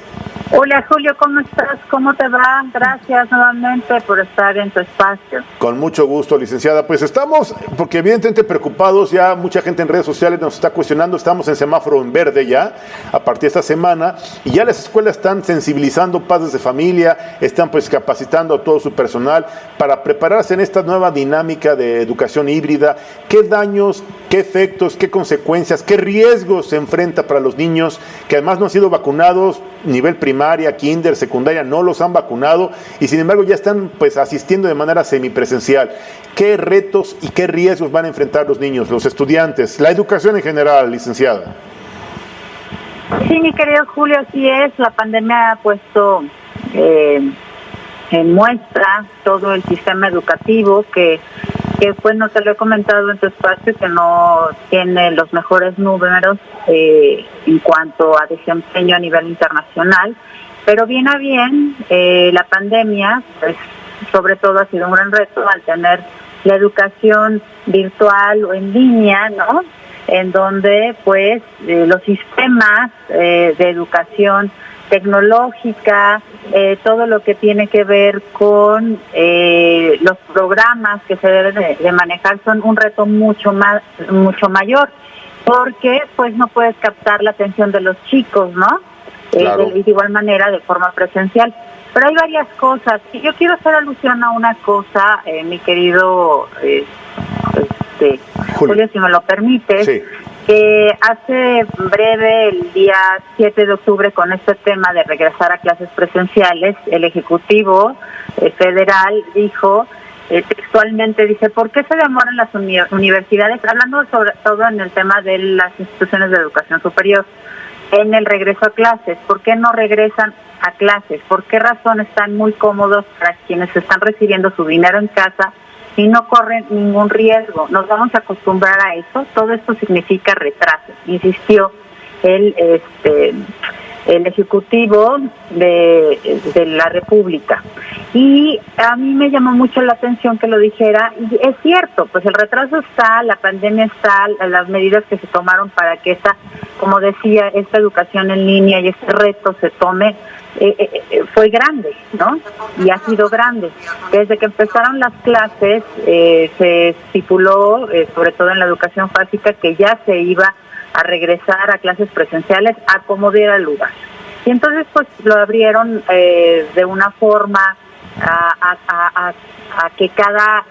Hola, Julio, ¿cómo estás? ¿Cómo te va? Gracias nuevamente por estar en tu espacio. Con mucho gusto, licenciada. Pues estamos, porque evidentemente preocupados, ya mucha gente en redes sociales nos está cuestionando, estamos en semáforo en verde ya, a partir de esta semana, y ya las escuelas están sensibilizando padres de familia, están capacitando a todo su personal para prepararse en esta nueva dinámica de educación híbrida. ¿Qué daños, qué efectos, qué consecuencias, qué riesgos se enfrenta para los niños que además no han sido vacunados, nivel primaria, kinder, secundaria, no los han vacunado y sin embargo ya están asistiendo de manera semipresencial? ¿Qué retos y qué riesgos van a enfrentar los niños, los estudiantes, la educación en general, licenciada? Sí, mi querido Julio, así es. La pandemia ha puesto en muestra todo el sistema educativo que no te lo he comentado en tu espacio, que no tiene los mejores números en cuanto a desempeño a nivel internacional, pero bien a bien la pandemia, sobre todo ha sido un gran reto al tener la educación virtual o en línea, ¿no? En donde los sistemas de educación tecnológica, todo lo que tiene que ver con los programas que se deben de manejar son un reto mucho mayor, porque no puedes captar la atención de los chicos, ¿no? Claro. De igual manera de forma presencial. Pero hay varias cosas. Y yo quiero hacer alusión a una cosa, mi querido Julio, si me lo permites. Sí. que hace breve, el día 7 de octubre, con este tema de regresar a clases presenciales, el Ejecutivo Federal dijo, textualmente dice, ¿por qué se demoran las universidades? Hablando sobre todo en el tema de las instituciones de educación superior, en el regreso a clases. ¿Por qué no regresan a clases? ¿Por qué razón están muy cómodos para quienes están recibiendo su dinero en casa y no corren ningún riesgo? Nos vamos a acostumbrar a eso. Todo esto significa retraso, insistió el Ejecutivo de la República. Y a mí me llamó mucho la atención que lo dijera, y es cierto, pues el retraso está, la pandemia está, las medidas que se tomaron para que esta, como decía, esta educación en línea y este reto se tome, fue grande, ¿no? Y ha sido grande. Desde que empezaron las clases, se estipuló, sobre todo en la educación básica, que ya se iba a regresar a clases presenciales a como diera lugar. Y entonces pues lo abrieron de una forma a que cada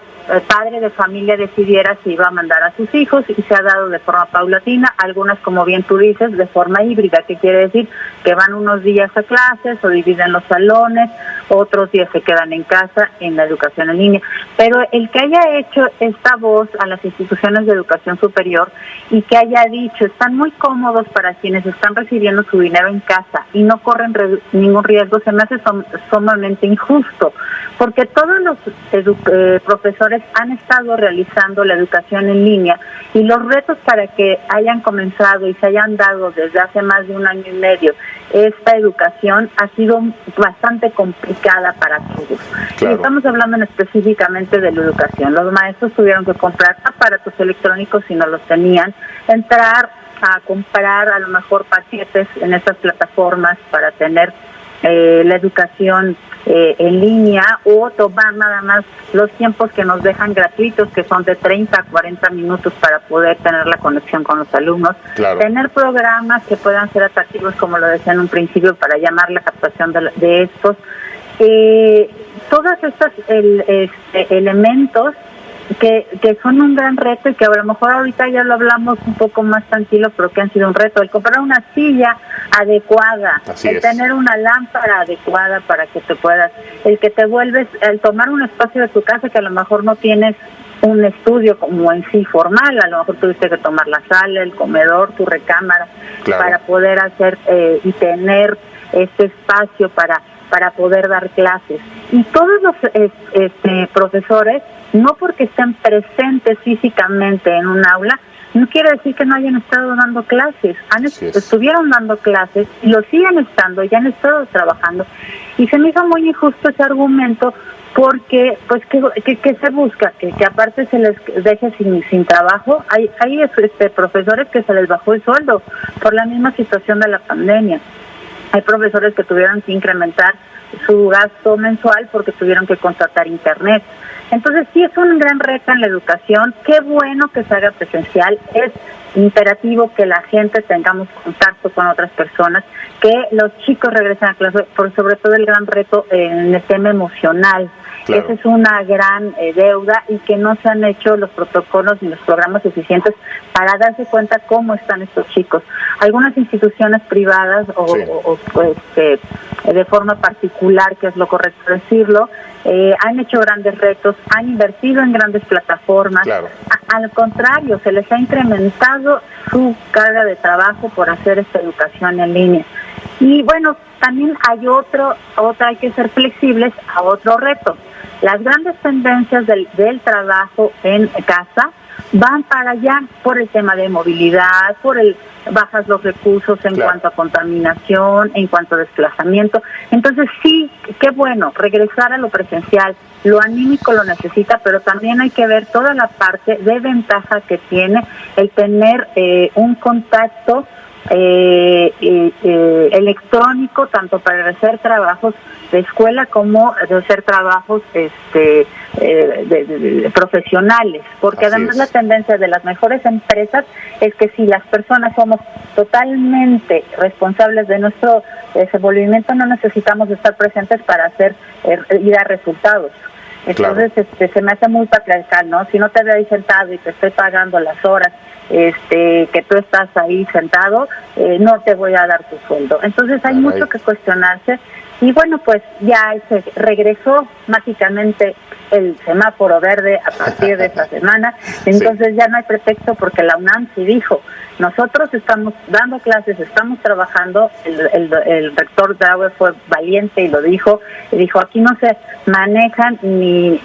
padre de familia decidiera si iba a mandar a sus hijos, y se ha dado de forma paulatina, algunas, como bien tú dices, de forma híbrida, que quiere decir que van unos días a clases o dividen los salones, otros días se quedan en casa en la educación en línea. Pero el que haya hecho esta voz a las instituciones de educación superior y que haya dicho, están muy cómodos para quienes están recibiendo su dinero en casa y no corren ningún riesgo, se me hace sumamente injusto, porque todos los profesores han estado realizando la educación en línea, y los retos para que hayan comenzado y se hayan dado desde hace más de un año y medio esta educación ha sido bastante complicada para todos. Claro. Y estamos hablando específicamente de la educación. Los maestros tuvieron que comprar aparatos electrónicos si no los tenían, entrar a comprar a lo mejor paquetes en estas plataformas para tener la educación en línea, o tomar nada más los tiempos que nos dejan gratuitos, que son de 30 a 40 minutos para poder tener la conexión con los alumnos. Claro. Tener programas que puedan ser atractivos, como lo decía en un principio, para llamar la captación de estos. Todos estos elementos que son un gran reto, y que a lo mejor ahorita ya lo hablamos un poco más tranquilo, pero que han sido un reto: el comprar una silla adecuada, el tener una lámpara adecuada para que te puedas, el que te vuelves, el tomar un espacio de tu casa que a lo mejor no tienes un estudio como en sí formal, a lo mejor tuviste que tomar la sala, el comedor, tu recámara, claro, para poder hacer y tener este espacio para poder dar clases. Y todos los profesores, no porque estén presentes físicamente en un aula, no quiere decir que no hayan estado dando clases. Estuvieron dando clases y lo siguen estando, ya han estado trabajando. Y se me hizo muy injusto ese argumento, porque pues que se busca que aparte se les deje sin trabajo. Hay profesores que se les bajó el sueldo por la misma situación de la pandemia. Hay profesores que tuvieron que incrementar su gasto mensual porque tuvieron que contratar internet. Entonces sí es un gran reto en la educación. Qué bueno que se haga presencial. Es imperativo que la gente tengamos contacto con otras personas, que los chicos regresen a clase, por sobre todo el gran reto en el tema emocional. Claro. Esa es una gran deuda, y que no se han hecho los protocolos ni los programas suficientes para darse cuenta cómo están estos chicos. Algunas instituciones privadas de forma particular, que es lo correcto decirlo, han hecho grandes retos, han invertido en grandes plataformas. Claro. Al contrario, se les ha incrementado su carga de trabajo por hacer esta educación en línea. Y bueno, también hay hay que ser flexibles a otro reto. Las grandes tendencias del trabajo en casa van para allá por el tema de movilidad, bajas los recursos en cuanto a contaminación, en cuanto a desplazamiento. Entonces sí, qué bueno, regresar a lo presencial. Lo anímico lo necesita, pero también hay que ver toda la parte de ventaja que tiene el tener un contacto electrónico, tanto para hacer trabajos de escuela como de hacer trabajos profesionales, porque además la tendencia de las mejores empresas es que si las personas somos totalmente responsables de nuestro desenvolvimiento, no necesitamos estar presentes para hacer y dar resultados. Entonces, se me hace muy patriarcal, ¿no? Si no te veo ahí sentado y te estoy pagando las horas que tú estás ahí sentado, no te voy a dar tu sueldo. Entonces hay mucho que cuestionarse. Y bueno, pues ya se regresó mágicamente el semáforo verde a partir de esta semana. Entonces ya no hay pretexto, porque la UNAM sí dijo: nosotros estamos dando clases, estamos trabajando. El rector Graue fue valiente y lo dijo. Y dijo: aquí no se manejan ni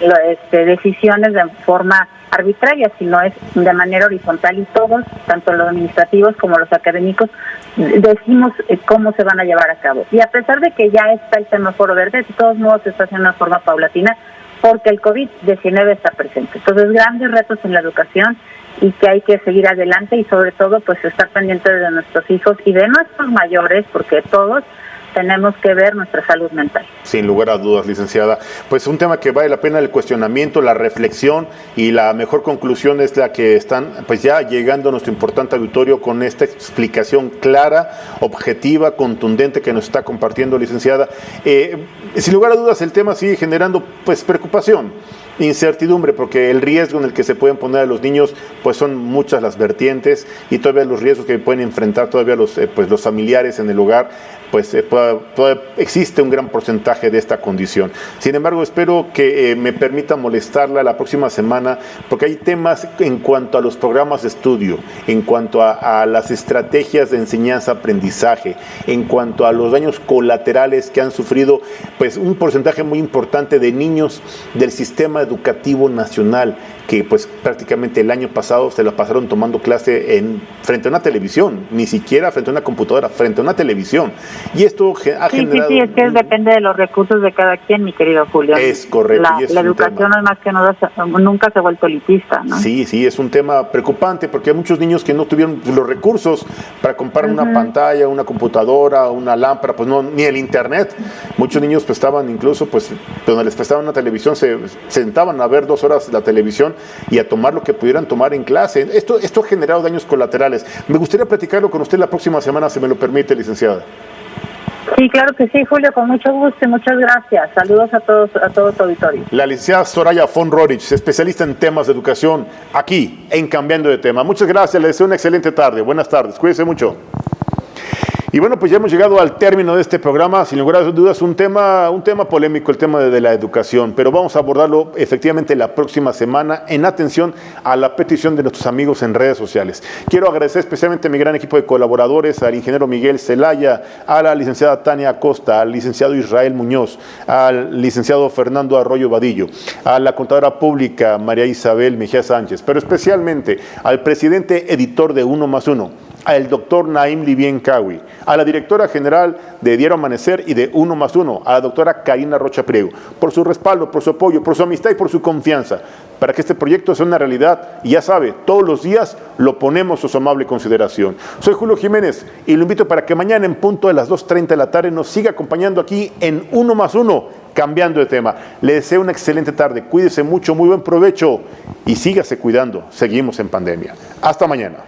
decisiones de forma arbitraria, sino es de manera horizontal, y todos, tanto los administrativos como los académicos, decimos cómo se van a llevar a cabo. Y a pesar de que ya está el semáforo verde, de todos modos se está haciendo de forma paulatina, porque el COVID-19 está presente. Entonces, grandes retos en la educación, y que hay que seguir adelante, y sobre todo pues estar pendientes de nuestros hijos y de nuestros mayores, porque todos tenemos que ver nuestra salud mental. Sin lugar a dudas, licenciada. Pues un tema que vale la pena el cuestionamiento, la reflexión, y la mejor conclusión es la que están pues ya llegando a nuestro importante auditorio con esta explicación clara, objetiva, contundente que nos está compartiendo, licenciada. Sin lugar a dudas, el tema sigue generando pues preocupación, incertidumbre, porque el riesgo en el que se pueden poner a los niños pues son muchas las vertientes, y todavía los riesgos que pueden enfrentar todavía los familiares en el hogar, pues todavía existe un gran porcentaje de esta condición. Sin embargo, espero que me permita molestarla la próxima semana, porque hay temas en cuanto a los programas de estudio, en cuanto a las estrategias de enseñanza-aprendizaje, en cuanto a los daños colaterales que han sufrido pues un porcentaje muy importante de niños del sistema educativo nacional, que pues prácticamente el año pasado se la pasaron tomando clase frente a una televisión, ni siquiera frente a una computadora, frente a una televisión. Y esto ha generado... Sí, es que depende de los recursos de cada quien, mi querido Julio. Es correcto. La educación no es más que nunca se ha vuelto elitista, ¿no? Sí, es un tema preocupante, porque hay muchos niños que no tuvieron los recursos para comprar una pantalla, una computadora, una lámpara, pues no, ni el internet. Muchos niños pues estaban incluso, pues donde les prestaban una televisión, se sentaban a ver 2 horas la televisión y a tomar lo que pudieran tomar en clase. Esto ha generado daños colaterales. Me gustaría platicarlo con usted la próxima semana, si me lo permite, licenciada. Sí, claro que sí, Julio, con mucho gusto y muchas gracias. Saludos a todo tu auditorio. La licenciada Soraya von Rorich, especialista en temas de educación, aquí en Cambiando de Tema. Muchas gracias, le deseo una excelente tarde. Buenas tardes, cuídese mucho. Y bueno, pues ya hemos llegado al término de este programa. Sin lugar a dudas, un tema polémico, el tema de la educación, pero vamos a abordarlo efectivamente la próxima semana en atención a la petición de nuestros amigos en redes sociales. Quiero agradecer especialmente a mi gran equipo de colaboradores, al ingeniero Miguel Zelaya, a la licenciada Tania Acosta, al licenciado Israel Muñoz, al licenciado Fernando Arroyo Vadillo, a la contadora pública María Isabel Mejía Sánchez, pero especialmente al presidente editor de 1+1, al doctor Naim Livien Kawi, a la directora general de Diario Amanecer y de 1+1, a la doctora Karina Rocha Priego, por su respaldo, por su apoyo, por su amistad y por su confianza, para que este proyecto sea una realidad. Y ya sabe, todos los días lo ponemos a su amable consideración. Soy Julio Jiménez y lo invito para que mañana en punto de las 2:30 de la tarde nos siga acompañando aquí en 1+1, Cambiando de Tema. Le deseo una excelente tarde, cuídese mucho, muy buen provecho y sígase cuidando. Seguimos en pandemia. Hasta mañana.